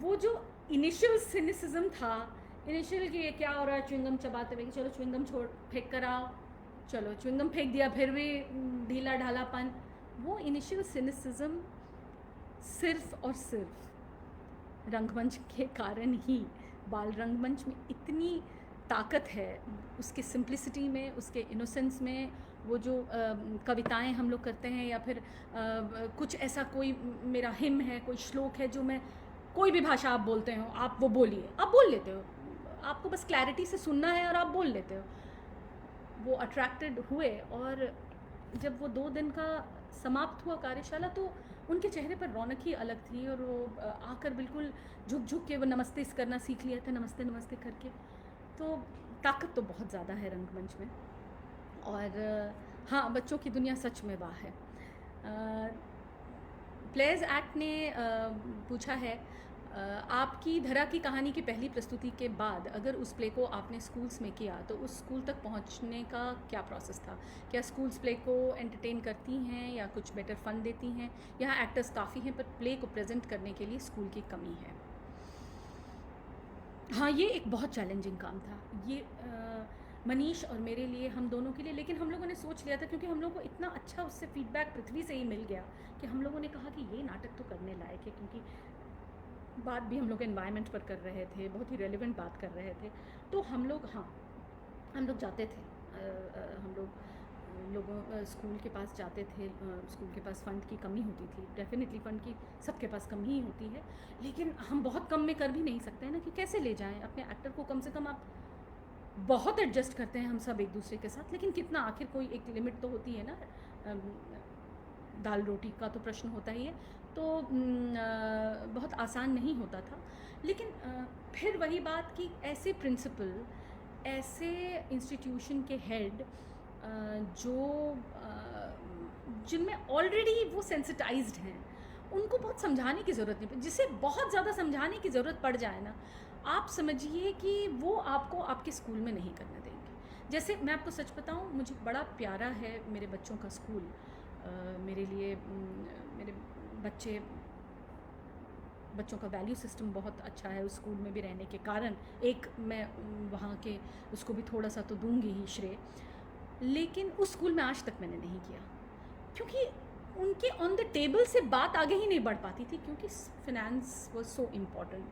वो जो इनिशियल सिनिसिज्म था, इनिशियल कि ये क्या हो रहा है, च्युइंगम चबाते हुए कि चलो च्युइंगम छोड़, फेंक कर आओ, चलो च्युइंगम फेंक दिया, फिर भी ढीला ढालापन, वो इनिशियल सिनिसिज्म सिर्फ और सिर्फ रंगमंच के कारण ही, बाल रंगमंच में इतनी ताकत है, उसके सिंप्लिसिटी में, उसके इनोसेंस में। वो जो कविताएं हम लोग करते हैं, या फिर कुछ ऐसा, कोई मेरा हिम है, कोई श्लोक है, जो मैं, कोई भी भाषा आप बोलते हो, आप वो बोलिए, आप बोल लेते हो, आपको बस क्लैरिटी से सुनना है और आप बोल लेते हो। वो अट्रैक्टेड हुए, और जब वो 2 दिन का समाप्त हुआ कार्यशाला, तो उनके चेहरे पर रौनक ही अलग थी, और वो आकर बिल्कुल झुक के वो नमस्ते करना सीख लिया था, नमस्ते नमस्ते करके। तो ताकत तो बहुत ज़्यादा है रंगमंच में। और हाँ, बच्चों की दुनिया सच में वाह है। प्लेयर्स एक्ट ने पूछा है, आपकी धरा की कहानी की पहली प्रस्तुति के बाद अगर उस प्ले को आपने स्कूल्स में किया, तो उस स्कूल तक पहुंचने का क्या प्रोसेस था? क्या स्कूल्स प्ले को एंटरटेन करती हैं या कुछ बेटर फंड देती हैं? यहाँ एक्टर्स काफ़ी हैं, पर प्ले को प्रेजेंट करने के लिए स्कूल की कमी है। हाँ, ये एक बहुत चैलेंजिंग काम था। ये मनीष और मेरे लिए, हम दोनों के लिए। लेकिन हम लोगों ने सोच लिया था, क्योंकि हम लोगों को इतना अच्छा उससे फीडबैक पृथ्वी से ही मिल गया, कि हम लोगों ने कहा कि ये नाटक तो करने लायक है, क्योंकि बात भी हम लोग एनवायरनमेंट पर कर रहे थे, बहुत ही रेलिवेंट बात कर रहे थे। तो हम लोग, हाँ, हम लोग जाते थे, हम लोगों स्कूल के पास जाते थे। स्कूल के पास फ़ंड की कमी होती थी, डेफिनेटली फ़ंड की सबके पास कमी ही होती है, लेकिन हम बहुत कम में कर भी नहीं सकते हैं ना, कि कैसे ले जाएं अपने एक्टर को। कम से कम आप, बहुत एडजस्ट करते हैं हम सब एक दूसरे के साथ, लेकिन कितना, आखिर कोई एक लिमिट तो होती है ना। दाल रोटी का तो प्रश्न होता ही है, तो बहुत आसान नहीं होता था। लेकिन फिर वही बात कि ऐसे प्रिंसिपल, ऐसे इंस्टीट्यूशन के हेड जो जिनमें ऑलरेडी वो सेंसिटाइज्ड हैं, उनको बहुत समझाने की ज़रूरत नहीं, जिसे बहुत ज़्यादा समझाने की ज़रूरत पड़ जाए ना, आप समझिए कि वो आपको आपके स्कूल में नहीं करने देंगे। जैसे मैं आपको सच बताऊं, मुझे बड़ा प्यारा है मेरे बच्चों का स्कूल। मेरे लिए मेरे बच्चों का वैल्यू सिस्टम बहुत अच्छा है उस स्कूल में भी रहने के कारण। एक मैं वहाँ के उसको भी थोड़ा सा तो दूंगी ही श्रेय, लेकिन उस स्कूल में आज तक मैंने नहीं किया, क्योंकि उनके ऑन द टेबल से बात आगे ही नहीं बढ़ पाती थी, क्योंकि फाइनेंस वाज सो इम्पॉर्टेंट।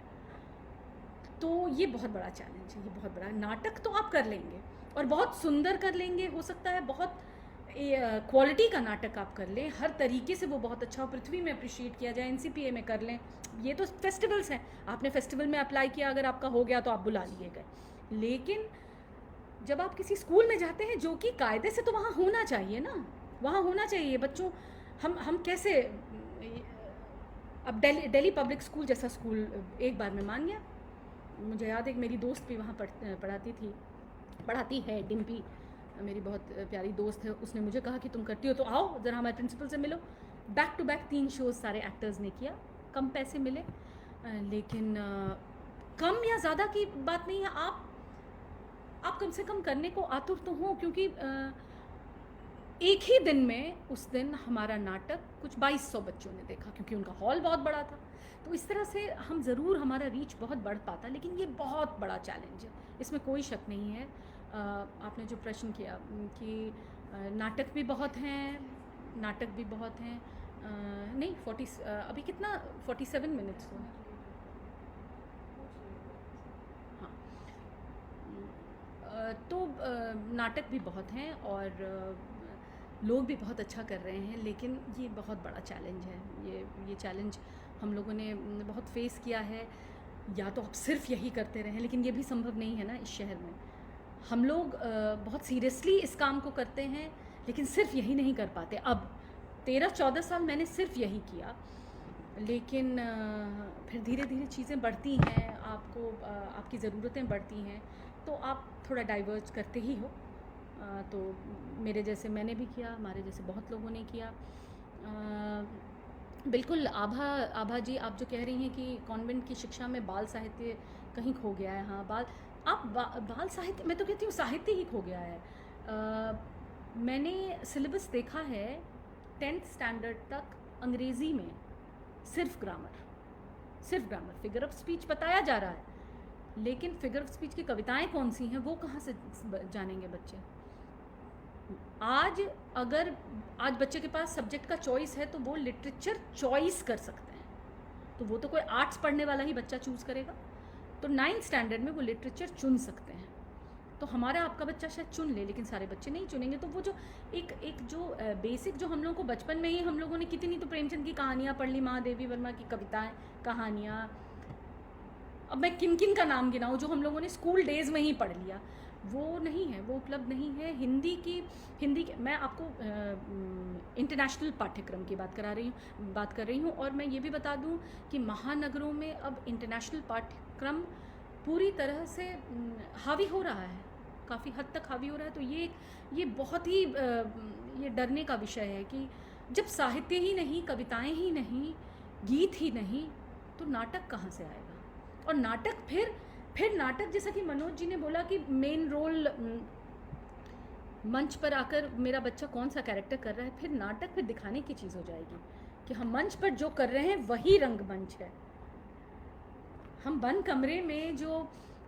तो ये बहुत बड़ा चैलेंज है, ये बहुत बड़ा। नाटक तो आप कर लेंगे और बहुत सुंदर कर लेंगे, हो सकता है बहुत क्वालिटी का नाटक आप कर लें, हर तरीके से वो बहुत अच्छा हो, पृथ्वी में अप्रिशिएट किया जाए, एनसीपीए में कर लें। ये तो फेस्टिवल्स हैं, आपने फेस्टिवल में अप्लाई किया, अगर आपका हो गया तो आप बुला लिए गए। लेकिन जब आप किसी स्कूल में जाते हैं, जो कि कायदे से तो वहाँ होना चाहिए ना, वहाँ होना चाहिए बच्चों। हम कैसे, अब दिल्ली पब्लिक स्कूल जैसा स्कूल एक बार में मान गया। मुझे याद है कि मेरी दोस्त भी वहाँ पढ़ाती है, डिम्पी, मेरी बहुत प्यारी दोस्त है। उसने मुझे कहा कि तुम करती हो तो आओ ज़रा हमारे प्रिंसिपल से मिलो। बैक टू बैक 3 शोज़ सारे एक्टर्स ने किया, कम पैसे मिले, लेकिन कम या ज़्यादा की बात नहीं है, आप कम से कम करने को आतुर तो हो, क्योंकि एक ही दिन में उस दिन हमारा नाटक कुछ 2200 बच्चों ने देखा, क्योंकि उनका हॉल बहुत बड़ा था। तो इस तरह से हम ज़रूर, हमारा रीच बहुत बढ़ पाता, लेकिन ये बहुत बड़ा चैलेंज है, इसमें कोई शक नहीं है। आपने जो प्रश्न किया कि नाटक भी बहुत हैं, नहीं 40, अभी कितना 47 मिनट्स हुआ। हाँ, तो नाटक भी बहुत हैं और लोग भी बहुत अच्छा कर रहे हैं, लेकिन ये बहुत बड़ा चैलेंज है। ये चैलेंज हम लोगों ने बहुत फेस किया है। या तो आप सिर्फ यही करते रहें, लेकिन ये भी संभव नहीं है ना इस शहर में। हम लोग बहुत सीरियसली इस काम को करते हैं, लेकिन सिर्फ यही नहीं कर पाते। अब 13-14 साल मैंने सिर्फ यही किया, लेकिन फिर धीरे धीरे चीज़ें बढ़ती हैं, आपको आपकी ज़रूरतें बढ़ती हैं, तो आप थोड़ा डाइवर्ज करते ही हो। तो मेरे जैसे मैंने भी किया, हमारे जैसे बहुत लोगों ने किया। बिल्कुल आभा जी, आप जो कह रही हैं कि कॉन्वेंट की शिक्षा में बाल साहित्य कहीं खो गया है, हाँ, बाल साहित्य, मैं तो कहती हूँ साहित्य ही खो गया है। मैंने सिलेबस देखा है 10th स्टैंडर्ड तक अंग्रेज़ी में सिर्फ ग्रामर, फिगर ऑफ स्पीच बताया जा रहा है, लेकिन फिगर ऑफ स्पीच की कविताएं कौन सी हैं वो कहाँ से जानेंगे बच्चे। आज बच्चे के पास सब्जेक्ट का चॉइस है, तो वो लिटरेचर चॉइस कर सकते हैं, तो वो तो कोई आर्ट्स पढ़ने वाला ही बच्चा चूज़ करेगा, तो 9th स्टैंडर्ड में वो लिटरेचर चुन सकते हैं। तो हमारा आपका बच्चा शायद चुन ले, लेकिन सारे बच्चे नहीं चुनेंगे। तो वो जो एक जो बेसिक, जो हम लोगों को बचपन में ही हम लोगों ने कितनी तो प्रेमचंद की कहानियाँ पढ़ ली, महादेवी वर्मा की कविताएं, कहानियाँ, अब मैं किन किन का नाम गिनाऊँ जो हम लोगों ने स्कूल डेज़ में ही पढ़ लिया, वो नहीं है, वो उपलब्ध नहीं है। हिंदी की मैं आपको इंटरनेशनल पाठ्यक्रम की बात कर रही हूँ। और मैं ये भी बता दूँ कि महानगरों में अब इंटरनेशनल पाठ्यक्रम पूरी तरह से हावी हो रहा है, काफ़ी हद तक हावी हो रहा है। तो ये बहुत ही ये डरने का विषय है कि जब साहित्य ही नहीं, कविताएं ही नहीं, गीत ही नहीं, तो नाटक कहाँ से आएगा। और नाटक फिर नाटक, जैसा कि मनोज जी ने बोला कि मेन रोल मंच पर आकर मेरा बच्चा कौन सा कैरेक्टर कर रहा है, फिर नाटक फिर दिखाने की चीज़ हो जाएगी कि हम मंच पर जो कर रहे हैं वही रंगमंच है। हम बंद कमरे में जो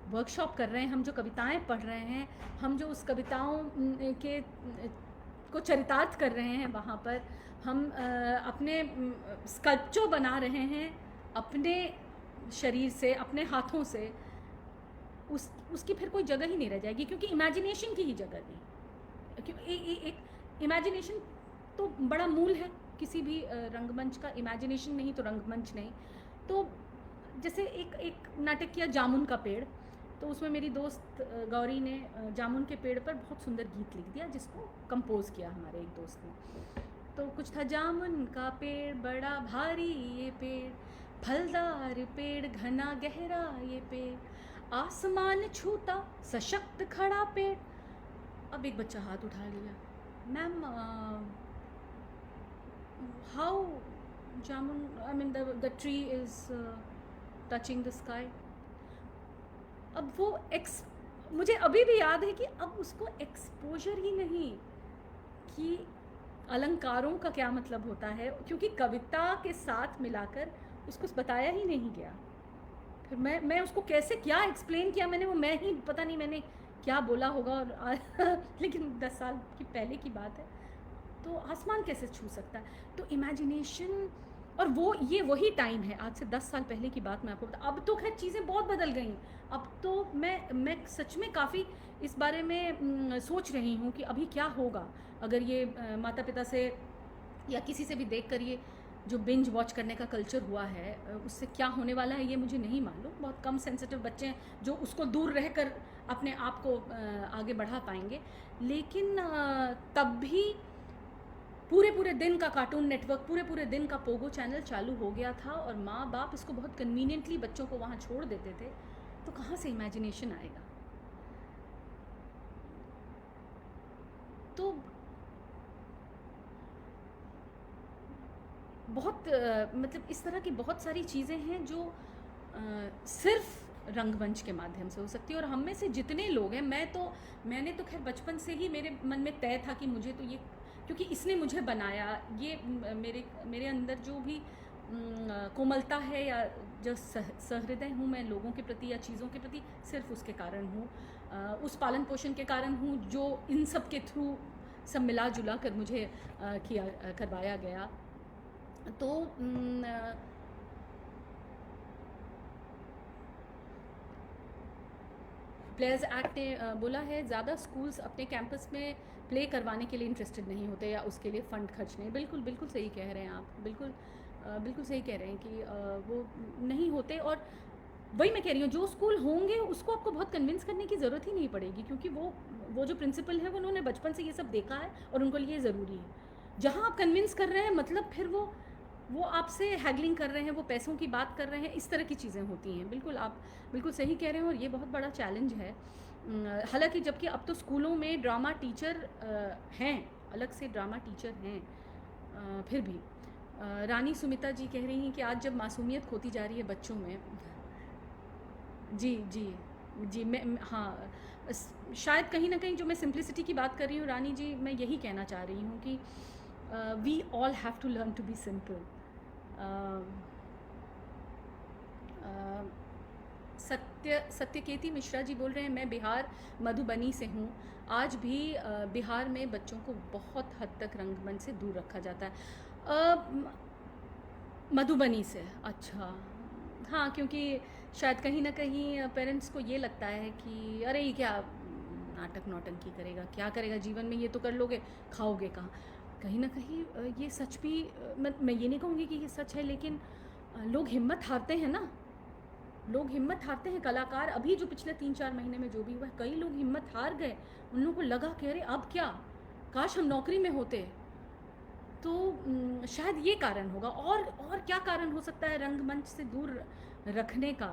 वर्कशॉप कर रहे हैं, हम जो कविताएं पढ़ रहे हैं, हम जो उस कविताओं के को चरितार्थ कर रहे हैं, वहाँ पर हम अपने स्कल्पचर बना रहे हैं अपने शरीर से, अपने हाथों से, उसकी फिर कोई जगह ही नहीं रह जाएगी, क्योंकि इमेजिनेशन की ही जगह नहीं। क्योंकि एक इमेजिनेशन तो बड़ा मूल है किसी भी रंगमंच का। इमेजिनेशन नहीं तो रंगमंच नहीं। तो जैसे एक नाटक किया जामुन का पेड़, तो उसमें मेरी दोस्त गौरी ने जामुन के पेड़ पर बहुत सुंदर गीत लिख दिया, जिसको कंपोज किया हमारे एक दोस्त ने। तो कुछ था, जामुन का पेड़ बड़ा भारी ये पेड़, फलदार पेड़ घना गहरा ये पेड़, आसमान छूता सशक्त खड़ा पेड़। अब एक बच्चा हाथ उठा लिया, ma'am how jamun, I mean the tree is touching the sky. अब वो मुझे अभी भी याद है कि अब उसको एक्सपोजर ही नहीं कि अलंकारों का क्या मतलब होता है, क्योंकि कविता के साथ मिलाकर उसको बताया ही नहीं गया। फिर मैं उसको कैसे क्या एक्सप्लेन किया मैंने, वो मैं ही पता नहीं मैंने क्या बोला होगा। और लेकिन 10 साल की पहले की बात है, तो आसमान कैसे छू सकता है। तो इमेजिनेशन, और वो ये वही टाइम है, आज से 10 साल पहले की बात मैं आपको बता। अब तो खैर चीज़ें बहुत बदल गई। अब तो मैं सच में काफ़ी इस बारे में सोच रही हूँ कि अभी क्या होगा अगर ये माता पिता से या किसी से भी देख कर ये जो बिंज वॉच करने का कल्चर हुआ है, उससे क्या होने वाला है ये मुझे नहीं मालूम। बहुत कम सेंसिटिव बच्चे हैं जो उसको दूर रहकर अपने आप को आगे बढ़ा पाएंगे। लेकिन तब भी पूरे दिन का कार्टून नेटवर्क, पूरे दिन का पोगो चैनल चालू हो गया था, और माँ बाप इसको बहुत कन्वीनियंटली बच्चों को वहाँ छोड़ देते थे। तो कहाँ से इमेजिनेशन आएगा। तो बहुत मतलब इस तरह की बहुत सारी चीज़ें हैं जो सिर्फ रंगमंच के माध्यम से हो सकती है। और हम में से जितने लोग हैं, मैंने तो खैर बचपन से ही मेरे मन में तय था कि मुझे तो ये, क्योंकि इसने मुझे बनाया, ये मेरे अंदर जो भी कोमलता है या जो सहृदय हूँ मैं लोगों के प्रति या चीज़ों के प्रति, सिर्फ उसके कारण हूँ, उस पालन पोषण के कारण हूँ जो इन सब के थ्रू सब मिला जुला कर मुझे करवाया गया। तो प्लेयर्स एक्ट ने बोला है ज़्यादा स्कूल्स अपने कैंपस में प्ले करवाने के लिए इंटरेस्टेड नहीं होते या उसके लिए फ़ंड खर्च नहीं। बिल्कुल सही कह रहे हैं आप, बिल्कुल सही कह रहे हैं कि वो नहीं होते। और वही मैं कह रही हूँ, जो स्कूल होंगे उसको आपको बहुत कन्विंस करने की ज़रूरत ही नहीं पड़ेगी, क्योंकि वो जो प्रिंसिपल है उन्होंने बचपन से ये सब देखा है और उनको लिए ज़रूरी है। जहाँ आप कन्विंस कर रहे हैं, मतलब फिर वो आपसे हैगलिंग कर रहे हैं, वो पैसों की बात कर रहे हैं, इस तरह की चीज़ें होती हैं। बिल्कुल आप बिल्कुल सही कह रहे हैं, और ये बहुत बड़ा चैलेंज है। हालांकि जबकि अब तो स्कूलों में ड्रामा टीचर हैं, अलग से ड्रामा टीचर हैं, फिर भी रानी सुमिता जी कह रही हैं कि आज जब मासूमियत खोती जा रही है बच्चों में। जी मैं, हाँ, शायद कहीं ना कहीं जो मैं सिंप्लिसिटी की बात कर रही हूँ रानी जी, मैं यही कहना चाह रही हूँ कि we all have to learn to be simple. Satyaketi Mishra ji बोल रहे हैं, मैं बिहार मधुबनी से हूँ। आज भी बिहार में बच्चों को बहुत हद तक रंगमंच से दूर रखा जाता है। मधुबनी से, अच्छा, हाँ, क्योंकि शायद कहीं ना कहीं पेरेंट्स को ये लगता है कि अरे ये क्या नाटक नौटंकी करेगा, क्या करेगा जीवन में, ये तो कर लोगे, खाओगे कहाँ। कहीं ना कहीं ये सच भी, मैं ये नहीं कहूँगी कि ये सच है, लेकिन लोग हिम्मत हारते हैं ना, लोग हिम्मत हारते हैं। कलाकार अभी जो पिछले 3-4 महीने में जो भी हुआ, कई लोग हिम्मत हार गए। उन लोगों को लगा कि अरे अब क्या, काश हम नौकरी में होते। तो शायद ये कारण होगा। और क्या कारण हो सकता है रंगमंच से दूर रखने का।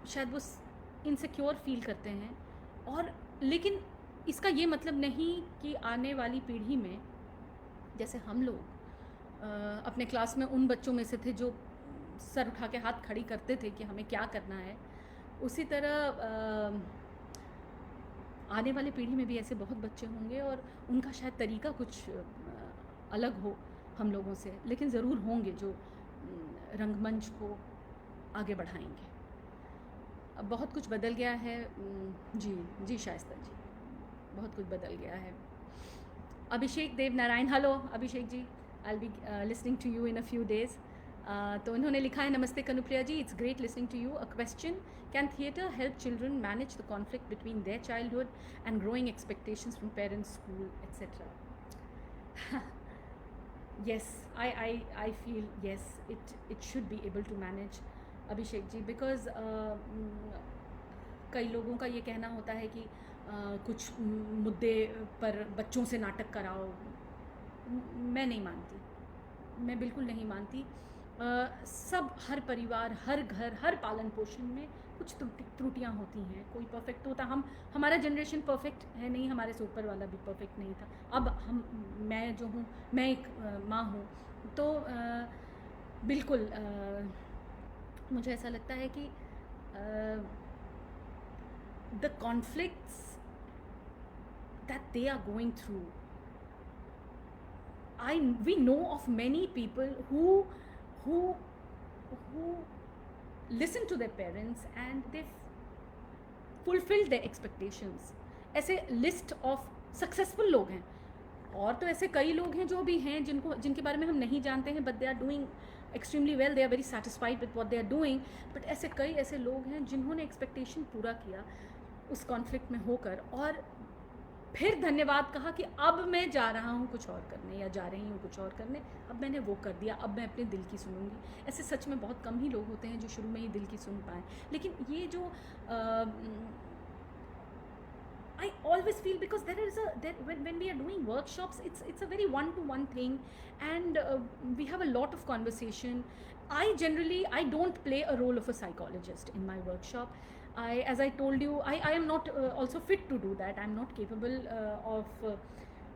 शायद वो इनसिक्योर फील करते हैं। और लेकिन इसका ये मतलब नहीं कि आने वाली पीढ़ी में, जैसे हम लोग अपने क्लास में उन बच्चों में से थे जो सर उठा के हाथ खड़ी करते थे कि हमें क्या करना है, उसी तरह आने वाली पीढ़ी में भी ऐसे बहुत बच्चे होंगे, और उनका शायद तरीका कुछ अलग हो हम लोगों से, लेकिन ज़रूर होंगे जो रंगमंच को आगे बढ़ाएंगे। अब बहुत कुछ बदल गया है। जी जी शाइस्ता जी, बहुत कुछ बदल गया है। Abhishek Dev Narayan, hello Abhishek ji, I will be listening to you in a few days. तो उन्होंने लिखा है, नमस्ते Kanupriya ji, it's great listening to you. A question, can theatre help children manage the conflict between their childhood and growing expectations from parents, school etcetera? Yes, I feel yes, it should be able to manage, Abhishek ji, because कई लोगों का ये कहना होता है कि कुछ मुद्दे पर बच्चों से नाटक कराओ। मैं नहीं मानती, मैं बिल्कुल नहीं मानती। सब, हर परिवार, हर घर, हर पालन पोषण में कुछ त्रुटियां होती हैं, कोई परफेक्ट होता। हमारा जनरेशन परफेक्ट है नहीं, हमारे से ऊपर वाला भी परफेक्ट नहीं था। अब मैं जो हूँ, मैं एक माँ हूँ, तो बिल्कुल मुझे ऐसा लगता है कि the conflicts that they are going through, we know of many people who listen to their parents and they've fulfilled their expectations. ऐसे लिस्ट ऑफ सक्सेसफुल लोग हैं, और तो ऐसे कई लोग हैं जो भी हैं जिनके बारे में हम नहीं जानते हैं, but they are doing extremely well, they are very satisfied with what they are doing. But ऐसे कई ऐसे लोग हैं जिन्होंने एक्सपेक्टेशन पूरा किया उस कॉन्फ्लिक्ट में होकर, और फिर धन्यवाद कहा कि अब मैं जा रहा हूँ कुछ और करने, या जा रही हूँ कुछ और करने, अब मैंने वो कर दिया, अब मैं अपने दिल की सुनूंगी। ऐसे सच में बहुत कम ही लोग होते हैं जो शुरू में ही दिल की सुन पाएँ। लेकिन ये जो I always feel, because when we are doing workshops, it's a very one-to-one thing, and we have a lot of conversation. I don't play a role of a psychologist in my workshop. As I told you, I am not also fit to do that. I'm not capable of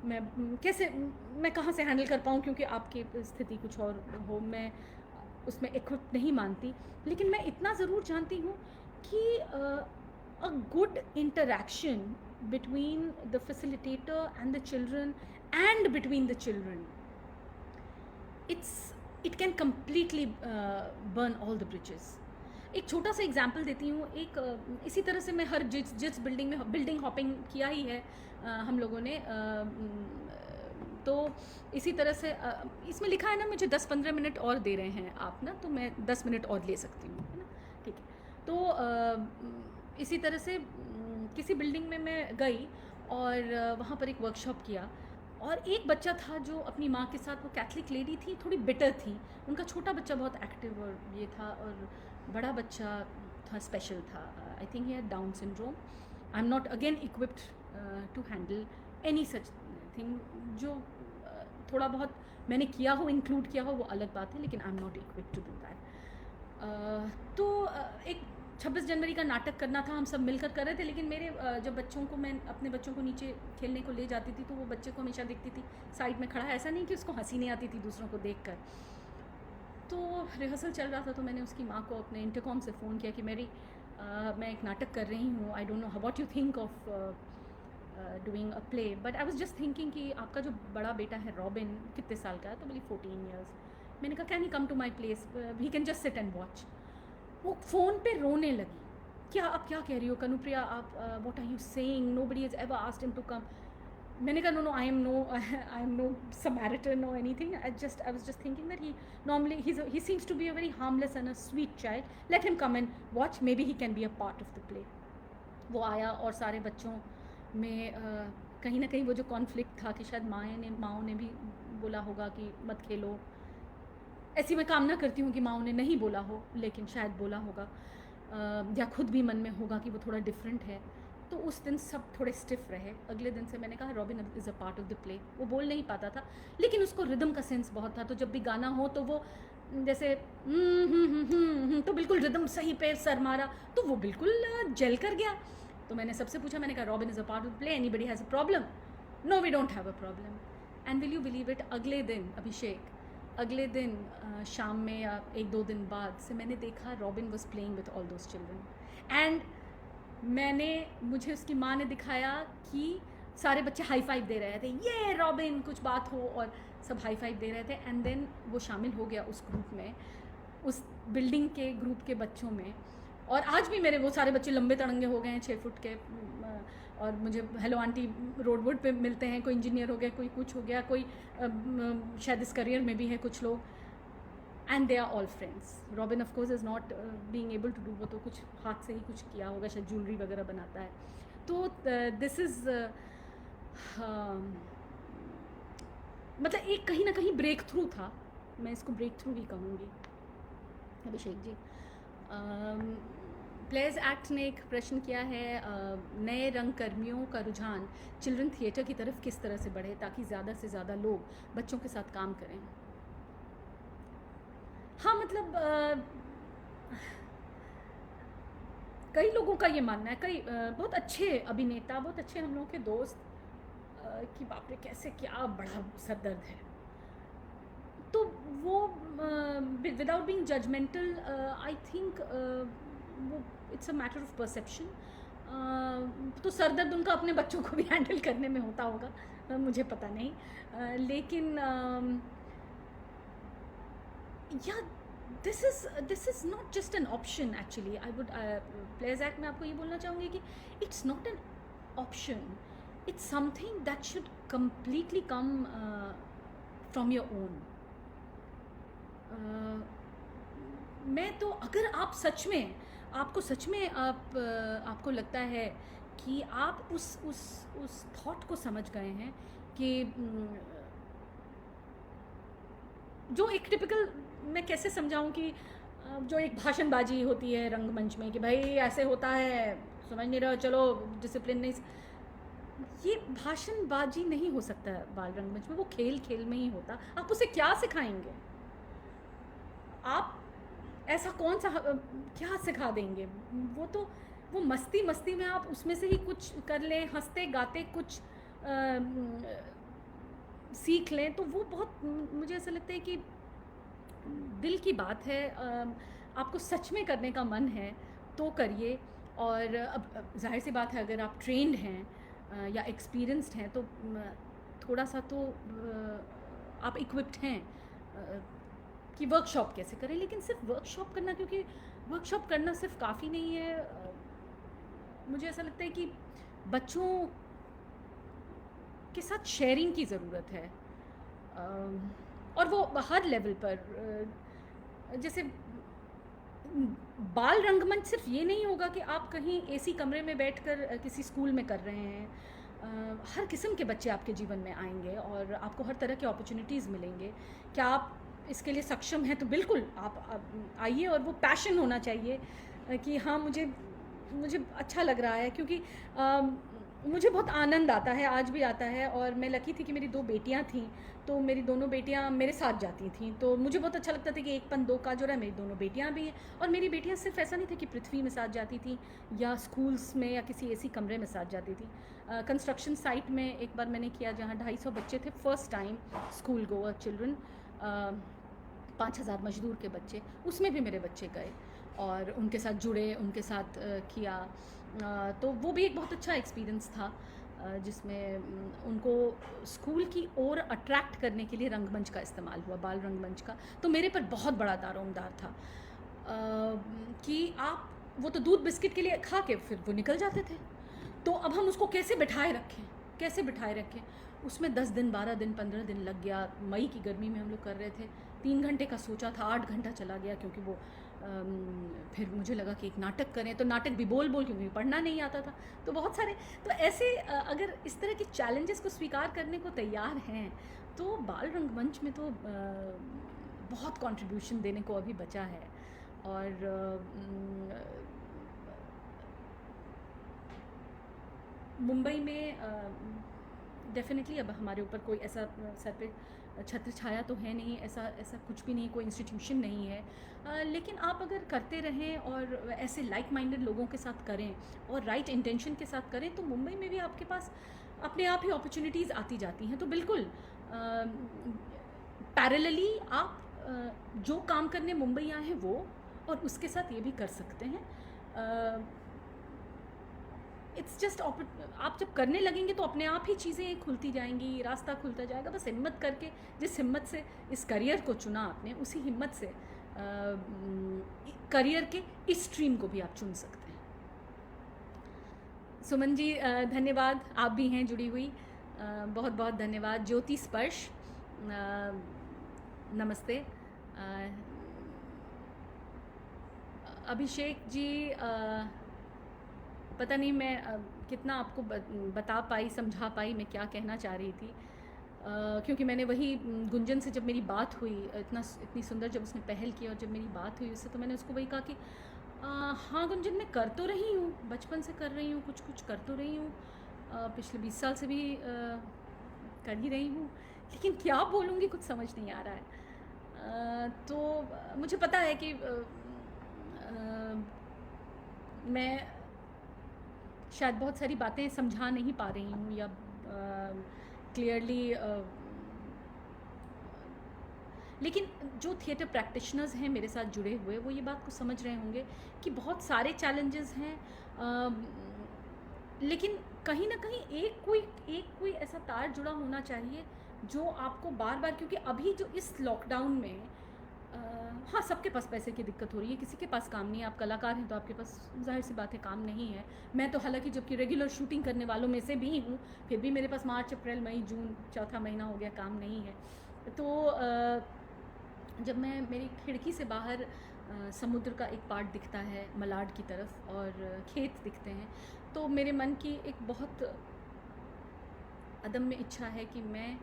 मैं कहाँ से handle कर पाऊँ, क्योंकि आपकी स्थिति कुछ और हो, मैं उसमें इक्विप नहीं मानती। लेकिन मैं इतना ज़रूर जानती हूँ कि a good interaction between the facilitator and the children, and between the children, it can completely burn all the bridges. एक छोटा सा एग्जाम्पल देती हूँ। एक इसी तरह से मैं हर जिस बिल्डिंग में बिल्डिंग हॉपिंग किया ही है हम लोगों ने, तो इसी तरह से इसमें लिखा है ना, मुझे 10-15 मिनट और दे रहे हैं आप ना, तो मैं 10 मिनट और ले सकती हूँ, है ना, ठीक है। तो इसी तरह से किसी बिल्डिंग में मैं गई और वहाँ पर एक वर्कशॉप किया, और एक बच्चा था जो अपनी माँ के साथ, वो कैथलिक लेडी थी, थोड़ी बिटर थी। उनका छोटा बच्चा बहुत एक्टिव और ये था, और बड़ा बच्चा था, स्पेशल था। I think he had Down syndrome. I am not again equipped to handle any such thing. जो थोड़ा बहुत मैंने किया हो, इंक्लूड किया हो, वो अलग बात है, लेकिन I am not equipped to do that. तो एक 26 जनवरी का नाटक करना था, हम सब मिलकर कर रहे थे। लेकिन मेरे जब बच्चों को, मैं अपने बच्चों को नीचे खेलने को ले जाती थी, तो वो बच्चे को हमेशा दिखती थी साइड में खड़ा है। ऐसा नहीं कि उसको हंसी नहीं आती थी दूसरों को देखकर। तो रिहर्सल चल रहा था, तो मैंने उसकी माँ को अपने इंटरकॉम से फ़ोन किया कि मैं एक नाटक कर रही हूँ, I don't know what you think of doing a play, but I was just thinking कि आपका जो बड़ा बेटा है रॉबिन, कितने साल का है? तो बोली 14 ईयर्स। मैंने कहा can he come to my place, he can just sit and watch. वो फ़ोन पे रोने लगी। क्या आप क्या कह रही हो कनुप्रिया, आप what are you saying, nobody has ever asked him to come. मैंने कहा no, I am no Samaritan or anything. I was just thinking that he seems to be a very harmless and a sweet child. Let him come and watch. Maybe he can be a part of the play. वो आया, और सारे बच्चों में कहीं ना कहीं वो जो कॉन्फ्लिक्ट था कि शायद माँओं ने भी बोला होगा कि मत खेलो। ऐसी मैं कामना करती हूँ कि माँओं ने नहीं बोला हो, लेकिन शायद बोला होगा, या खुद भी मन में होगा कि वो थोड़ा डिफरेंट है। तो उस दिन सब थोड़े स्टिफ रहे। अगले दिन से मैंने कहा Robin is a part of the play. वो बोल नहीं पाता था, लेकिन उसको रिदम का सेंस बहुत था। तो जब भी गाना हो तो वो जैसे तो बिल्कुल रिदम सही पे सर मारा, तो वो बिल्कुल जल कर गया। तो मैंने सबसे पूछा, मैंने कहा Robin is a part of the play, anybody has a problem? No, we don't have a problem. And will you believe it, अगले दिन अभिषेक, अगले दिन शाम में या 1-2 दिन बाद से मैंने देखा robin was playing with all those children. And मुझे उसकी माँ ने दिखाया कि सारे बच्चे हाई फाइव दे रहे थे, ये रॉबिन, कुछ बात हो, और सब हाई फाइव दे रहे थे। एंड देन वो शामिल हो गया उस ग्रुप में, उस बिल्डिंग के ग्रुप के बच्चों में। और आज भी मेरे वो सारे बच्चे लंबे तड़ंगे हो गए हैं 6 फुट के, और मुझे हेलो आंटी रोड वोड पे मिलते हैं, कोई इंजीनियर हो गया, कोई कुछ हो गया, कोई शायद इस करियर में भी है कुछ लोग, and they are all friends. Robin of course is not being able to do, वो तो कुछ हाथ से ही कुछ किया होगा, शायद ज्वेलरी वगैरह बनाता है. तो दिस इज़ मतलब एक कहीं ना कहीं ब्रेक थ्रू था, मैं इसको ब्रेक थ्रू ही कहूँगी. अभिषेक जी, प्लेयर्स एक्ट ने एक प्रश्न किया है, नए रंगकर्मियों का रुझान चिल्ड्रन थिएटर की तरफ किस तरह से बढ़े ताकि ज़्यादा से ज़्यादा लोग बच्चों के साथ काम करें. हाँ मतलब कई लोगों का ये मानना है, कई बहुत अच्छे अभिनेता, बहुत अच्छे हम लोगों के दोस्त, कि बाप रे कैसे क्या बड़ा सरदर्द है. तो वो without being judgmental, I think वो it's a matter of perception. तो सरदर्द उनका अपने बच्चों को भी हैंडल करने में होता होगा, मुझे पता नहीं. लेकिन या this is not just an option. Actually I would players act में आपको ये बोलना चाहूँगी कि it's not an option, it's something that should completely come from your own. मैं तो अगर आप सच में, आपको सच में आपको लगता है कि आप उस थॉट को समझ गए हैं कि जो एक टिपिकल, मैं कैसे समझाऊं कि जो एक भाषणबाजी होती है रंगमंच में कि भाई ऐसे होता है, समझ नहीं रहे हो, चलो डिसिप्लिन नहीं. ये भाषणबाजी नहीं हो सकता है बाल रंगमंच में, वो खेल खेल में ही होता. आप उसे क्या सिखाएंगे? आप ऐसा कौन सा क्या सिखा देंगे? वो तो वो मस्ती मस्ती में आप उसमें से ही कुछ कर लें, हंसते गाते कुछ सीख लें, तो वो बहुत, मुझे ऐसा लगता है कि दिल की बात है. आपको सच में करने का मन है तो करिए. और अब जाहिर सी बात है, अगर आप ट्रेंड हैं या एक्सपीरियंस्ड हैं तो थोड़ा सा तो आप इक्विप्ड हैं कि वर्कशॉप कैसे करें. लेकिन सिर्फ वर्कशॉप करना, क्योंकि वर्कशॉप करना सिर्फ काफ़ी नहीं है. मुझे ऐसा लगता है कि बच्चों के साथ शेयरिंग की ज़रूरत है, और वो हर लेवल पर. जैसे बाल रंगमंच सिर्फ ये नहीं होगा कि आप कहीं एसी कमरे में बैठकर किसी स्कूल में कर रहे हैं. हर किस्म के बच्चे आपके जीवन में आएंगे और आपको हर तरह के अपॉर्चुनिटीज़ मिलेंगे. क्या आप इसके लिए सक्षम हैं तो बिल्कुल आप आइए, और वो पैशन होना चाहिए कि हाँ मुझे अच्छा लग रहा है, क्योंकि मुझे बहुत आनंद आता है, आज भी आता है. और मैं लकी थी कि मेरी 2 बेटियां थीं, तो मेरी दोनों बेटियां मेरे साथ जाती थीं, तो मुझे बहुत अच्छा लगता था कि एक पन दो का जो है. मेरी दोनों बेटियां भी हैं, और मेरी बेटियां सिर्फ ऐसा नहीं था कि पृथ्वी में साथ जाती थी या स्कूल्स में या किसी ऐसी कमरे में साथ जाती थी. कंस्ट्रक्शन साइट में एक बार मैंने किया जहाँ 250 बच्चे थे, फर्स्ट टाइम स्कूल गोअर चिल्ड्रन, 5000 मजदूर के बच्चे, उसमें भी मेरे बच्चे गए और उनके साथ जुड़े, उनके साथ किया. तो वो भी एक बहुत अच्छा एक्सपीरियंस था, जिसमें उनको स्कूल की ओर अट्रैक्ट करने के लिए रंगमंच का इस्तेमाल हुआ, बाल रंगमंच का. तो मेरे पर बहुत बड़ा दारोमदार था कि आप, वो तो दूध बिस्किट के लिए खा के फिर वो निकल जाते थे, तो अब हम उसको कैसे बिठाए रखें. उसमें 10 दिन, 12 दिन, 15 दिन लग गया. मई की गर्मी में हम लोग कर रहे थे, 3 घंटे का सोचा था, 8 घंटा चला गया, क्योंकि वो फिर मुझे लगा कि एक नाटक करें, तो नाटक भी बोल क्योंकि पढ़ना नहीं आता था. तो बहुत सारे, तो ऐसे अगर इस तरह के चैलेंजेस को स्वीकार करने को तैयार हैं तो बाल रंगमंच में तो बहुत कंट्रीब्यूशन देने को अभी बचा है. और मुंबई में डेफिनेटली अब हमारे ऊपर कोई ऐसा सर पे छत्र छाया तो है नहीं, ऐसा कुछ भी नहीं, कोई इंस्टीट्यूशन नहीं है. लेकिन आप अगर करते रहें और ऐसे लाइक माइंडेड लोगों के साथ करें और राइट इंटेंशन के साथ करें, तो मुंबई में भी आपके पास अपने आप ही अपॉर्चुनिटीज़ आती जाती हैं. तो बिल्कुल पैरेलली आप जो काम करने मुंबई आए हैं वो, और उसके साथ ये भी कर सकते हैं. इट्स जस्ट आप जब करने लगेंगे तो अपने आप ही चीज़ें खुलती जाएंगी, रास्ता खुलता जाएगा. बस हिम्मत करके, जिस हिम्मत से इस करियर को चुना आपने, उसी हिम्मत से करियर के इस स्ट्रीम को भी आप चुन सकते हैं। सुमन जी धन्यवाद, आप भी हैं जुड़ी हुई, बहुत बहुत धन्यवाद। ज्योति स्पर्श नमस्ते। अभिषेक जी पता नहीं मैं कितना आपको बता पाई, समझा पाई मैं क्या कहना चाह रही थी, क्योंकि मैंने वही गुंजन से जब मेरी बात हुई, इतनी सुंदर जब उसने पहल की और जब मेरी बात हुई उससे, तो मैंने उसको वही कहा कि हाँ गुंजन, मैं कर तो रही हूँ, बचपन से कर रही हूँ, कुछ कुछ कर तो रही हूँ, पिछले 20 साल से भी कर ही रही हूँ, लेकिन क्या बोलूँगी कुछ समझ नहीं आ रहा है। तो मुझे पता है कि मैं शायद बहुत सारी बातें समझा नहीं पा रही हूँ या क्लियरली, लेकिन जो थिएटर प्रैक्टिशनर्स हैं मेरे साथ जुड़े हुए, वो ये बात को समझ रहे होंगे कि बहुत सारे चैलेंजेस हैं, लेकिन कहीं ना कहीं एक कोई ऐसा तार जुड़ा होना चाहिए जो आपको बार बार, क्योंकि अभी जो इस लॉकडाउन में हाँ सबके पास पैसे की दिक्कत हो रही है, किसी के पास काम नहीं है, आप कलाकार हैं तो आपके पास जाहिर सी बात है काम नहीं है। मैं तो हालांकि जबकि रेगुलर शूटिंग करने वालों में से भी हूँ, फिर भी मेरे पास मार्च अप्रैल मई जून चौथा महीना हो गया काम नहीं है। तो जब मैं मेरी खिड़की से बाहर समुद्र का एक पार्ट दिखता है मलाड की तरफ और खेत दिखते हैं, तो मेरे मन की एक बहुत अदम्य इच्छा है कि मैं,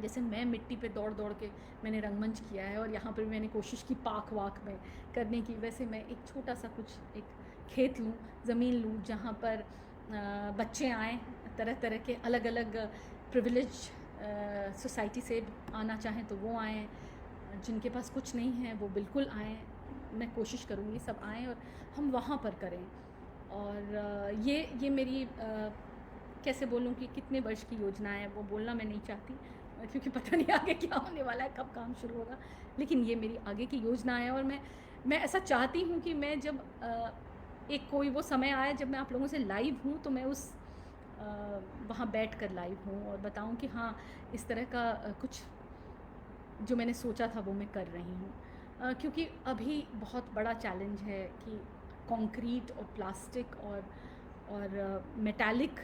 जैसे मैं मिट्टी पे दौड़ दौड़ के मैंने रंगमंच किया है और यहाँ पर मैंने कोशिश की पाक वाक में करने की, वैसे मैं एक छोटा सा कुछ एक खेत लूँ, ज़मीन लूँ, जहाँ पर बच्चे आएँ, तरह तरह के अलग अलग प्रिविलेज सोसाइटी से आना चाहें तो वो आएँ, जिनके पास कुछ नहीं है वो बिल्कुल आएँ, मैं कोशिश करूँगी सब आएँ और हम वहाँ पर करें। और ये मेरी कैसे बोलूँ कि कितने वर्ष की योजना है, वो बोलना मैं नहीं चाहती, क्योंकि पता नहीं आगे क्या होने वाला है, कब काम शुरू होगा, लेकिन ये मेरी आगे की योजना है। और मैं ऐसा चाहती हूँ कि मैं जब एक कोई वो समय आए जब मैं आप लोगों से लाइव हूँ, तो मैं उस वहाँ बैठ कर लाइव हूँ और बताऊँ कि हाँ इस तरह का कुछ जो मैंने सोचा था वो मैं कर रही हूँ। क्योंकि अभी बहुत बड़ा चैलेंज है कि कंक्रीट और प्लास्टिक और मेटालिक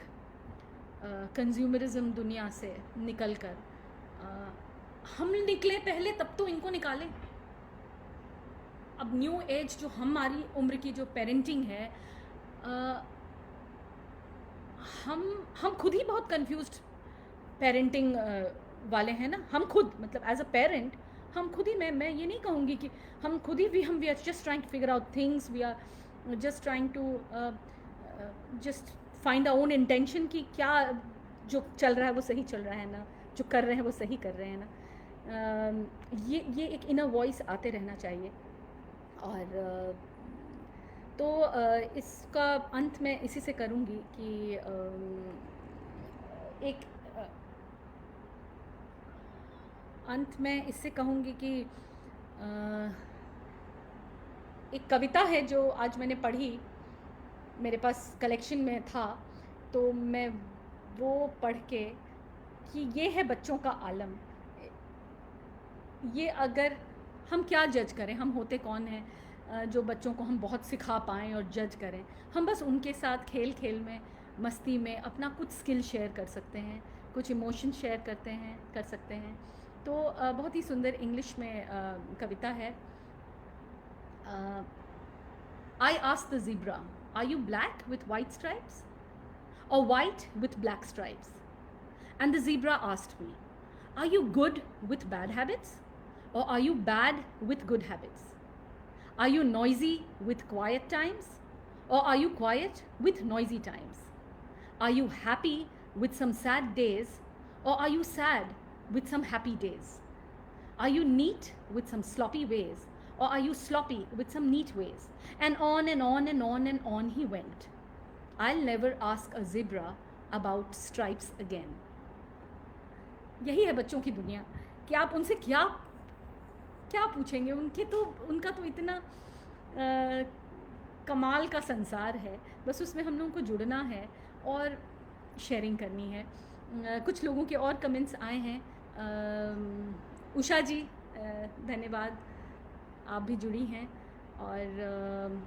कंज्यूमरिज्म दुनिया से निकलकर हम निकले पहले, तब तो इनको निकालें। अब न्यू एज जो हमारी उम्र की जो पेरेंटिंग है, हम खुद ही बहुत कंफ्यूज्ड पेरेंटिंग वाले हैं ना, हम खुद, मतलब एज अ पेरेंट हम खुद ही, मैं ये नहीं कहूँगी कि हम खुद ही भी, हम we are just trying to figure out things, we are just trying to just find our own intention कि क्या जो चल रहा है वो सही चल रहा है ना, जो कर रहे हैं वो सही कर रहे हैं ना। ये एक इनर वॉइस आते रहना चाहिए। और तो इसका अंत मैं इसी से करूँगी कि एक अंत में इससे कहूँगी कि एक कविता है जो आज मैंने पढ़ी, मेरे पास कलेक्शन में था, तो मैं वो पढ़ के कि ये है बच्चों का आलम, ये अगर हम क्या जज करें, हम होते कौन हैं जो बच्चों को हम बहुत सिखा पाएँ और जज करें। हम बस उनके साथ खेल खेल में, मस्ती में अपना कुछ स्किल शेयर कर सकते हैं, कुछ इमोशन शेयर कर सकते हैं। तो बहुत ही सुंदर इंग्लिश में कविता है। I asked the zebra, are you black with white stripes or white with black stripes? And the zebra asked me, are you good with bad habits, or are you bad with good habits? Are you noisy with quiet times, or are you quiet with noisy times? Are you happy with some sad days, or are you sad with some happy days? Are you neat with some sloppy ways, or are you sloppy with some neat ways? And on and on and on and on he went. I'll never ask a zebra about stripes again. यही है बच्चों की दुनिया कि आप उनसे क्या क्या पूछेंगे, उनका तो इतना कमाल का संसार है, बस उसमें हम लोगों को जुड़ना है और शेयरिंग करनी है। कुछ लोगों के और कमेंट्स आए हैं। उषा जी धन्यवाद। आप भी जुड़ी हैं। और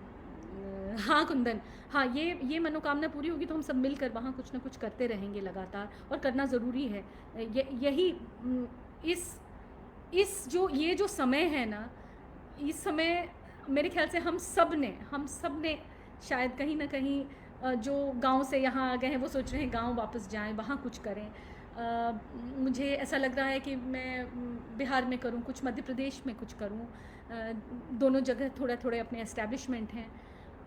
हाँ कुंदन, हाँ ये मनोकामना पूरी होगी तो हम सब मिलकर वहाँ कुछ ना कुछ करते रहेंगे लगातार, और करना ज़रूरी है। यही इस जो ये जो समय है ना, इस समय मेरे ख्याल से हम सब ने शायद कहीं ना कहीं जो गांव से यहाँ आ गए हैं वो सोच रहे हैं गांव वापस जाएं, वहाँ कुछ करें। मुझे ऐसा लग रहा है कि मैं बिहार में करूँ कुछ, मध्य प्रदेश में कुछ करूँ, दोनों जगह थोड़ा थोड़े अपने एस्टैब्लिशमेंट हैं।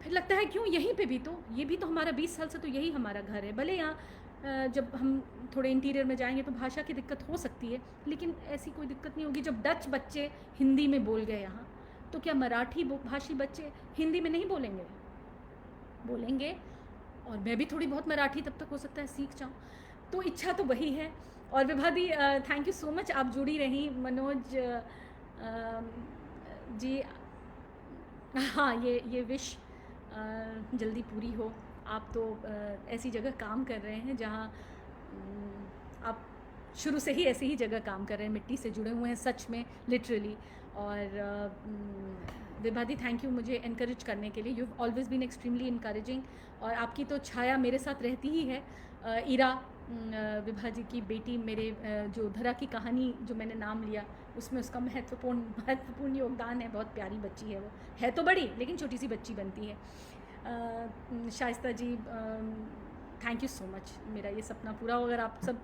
फिर लगता है क्यों यहीं पे भी, तो ये भी तो हमारा 20 साल से तो यही हमारा घर है। भले यहाँ जब हम थोड़े इंटीरियर में जाएंगे तो भाषा की दिक्कत हो सकती है, लेकिन ऐसी कोई दिक्कत नहीं होगी। जब डच बच्चे हिंदी में बोल गए यहाँ, तो क्या मराठी भाषी बच्चे हिंदी में नहीं बोलेंगे? बोलेंगे। और मैं भी थोड़ी बहुत मराठी तब तक हो सकता है सीख जाऊँ, तो इच्छा तो वही है। और विभा दी, थैंक यू सो मच, आप जुड़ी रही। मनोज जी, हाँ ये विश जल्दी पूरी हो। आप तो ऐसी जगह काम कर रहे हैं जहाँ आप शुरू से ही ऐसी ही जगह काम कर रहे हैं, मिट्टी से जुड़े हुए हैं सच में, लिटरली। और विभा दी, थैंक यू मुझे इनकरेज करने के लिए। You have always been extremely encouraging, और आपकी तो छाया मेरे साथ रहती ही है। इरा, विभा जी की बेटी, मेरे जो धरा की कहानी जो मैंने नाम लिया उसमें उसका महत्वपूर्ण योगदान है। बहुत प्यारी बच्ची है, वो है तो बड़ी लेकिन छोटी सी बच्ची बनती है। शाइस्ता जी, थैंक यू सो मच, मेरा ये सपना पूरा हो। अगर आप सब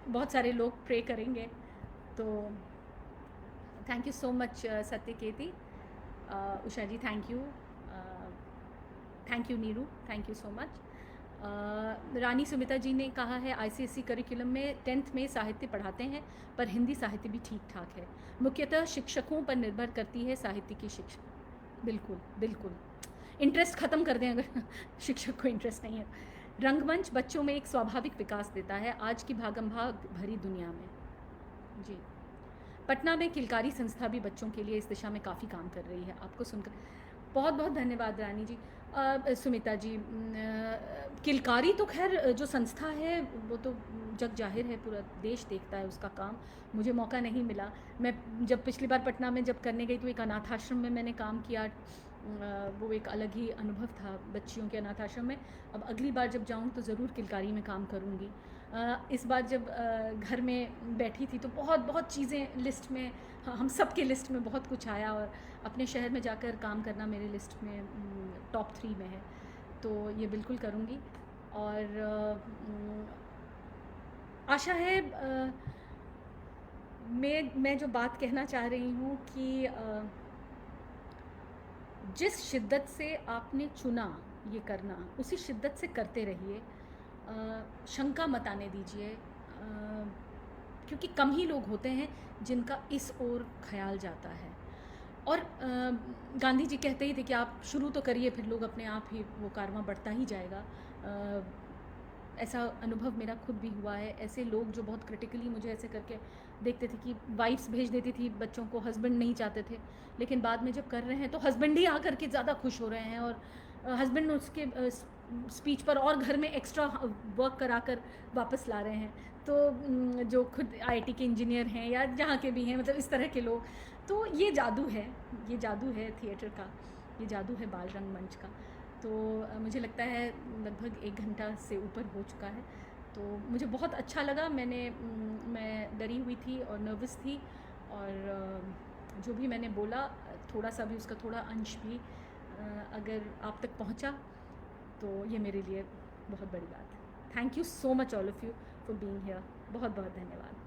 बहुत सारे लोग प्रे करेंगे तो thank you so much. Satyaketi, Usha ji thank you, thank you Neeru, thank you so much. Rani Sumita ji ने कहा है आईसीएसई करिकुलम में 10th में साहित्य पढ़ाते हैं, पर हिंदी साहित्य भी ठीक ठाक है, मुख्यतः शिक्षकों पर निर्भर करती है साहित्य की शिक्षा। बिल्कुल बिल्कुल, इंटरेस्ट ख़त्म कर दें अगर शिक्षक को इंटरेस्ट नहीं है। रंगमंच बच्चों में एक स्वाभाविक विकास देता है आज की भागम भाग भरी दुनिया में। जी, पटना में किलकारी संस्था भी बच्चों के लिए इस दिशा में काफ़ी काम कर रही है। आपको सुनकर बहुत बहुत धन्यवाद रानी जी। सुमिता जी, किलकारी तो खैर जो संस्था है वो तो जग जाहिर है, पूरा देश देखता है उसका काम। मुझे मौका नहीं मिला। मैं जब पिछली बार पटना में जब करने गई तो एक अनाथ आश्रम में मैंने काम किया, वो एक अलग ही अनुभव था बच्चियों के अनाथ आश्रम में। अब अगली बार जब जाऊँ तो ज़रूर किलकारी में काम करूँगी। इस बार जब घर में बैठी थी तो बहुत बहुत चीज़ें लिस्ट में, हम सब के लिस्ट में बहुत कुछ आया, और अपने शहर में जाकर काम करना मेरे लिस्ट में टॉप 3 में है, तो ये बिल्कुल करूँगी। और आशा है मैं जो बात कहना चाह रही हूँ कि जिस शिद्दत से आपने चुना ये करना, उसी शिद्दत से करते रहिए। शंका मत आने दीजिए, क्योंकि कम ही लोग होते हैं जिनका इस ओर ख्याल जाता है। और गांधी जी कहते ही थे कि आप शुरू तो करिए, फिर लोग अपने आप ही वो कारवां बढ़ता ही जाएगा। ऐसा अनुभव मेरा खुद भी हुआ है। ऐसे लोग जो बहुत क्रिटिकली मुझे ऐसे करके देखते थे कि वाइफ्स भेज देती थी बच्चों को, हस्बैंड नहीं चाहते थे, लेकिन बाद में जब कर रहे हैं तो हस्बैंड ही आकर के ज़्यादा खुश हो रहे हैं, और हस्बैंड उसके स्पीच पर और घर में एक्स्ट्रा वर्क कराकर वापस ला रहे हैं। तो जो खुद आईटी के इंजीनियर हैं या जहाँ के भी हैं, मतलब इस तरह के लोग, तो ये जादू है, ये जादू है थिएटर का, ये जादू है बाल रंगमंच का। तो मुझे लगता है लगभग 1 घंटा से ऊपर हो चुका है, तो मुझे बहुत अच्छा लगा। मैं डरी हुई थी और नर्वस थी, और जो भी मैंने बोला थोड़ा सा भी उसका थोड़ा अंश भी अगर आप तक पहुंचा तो ये मेरे लिए बहुत बड़ी बात है। Thank you so much all of you for being here. बहुत बहुत धन्यवाद।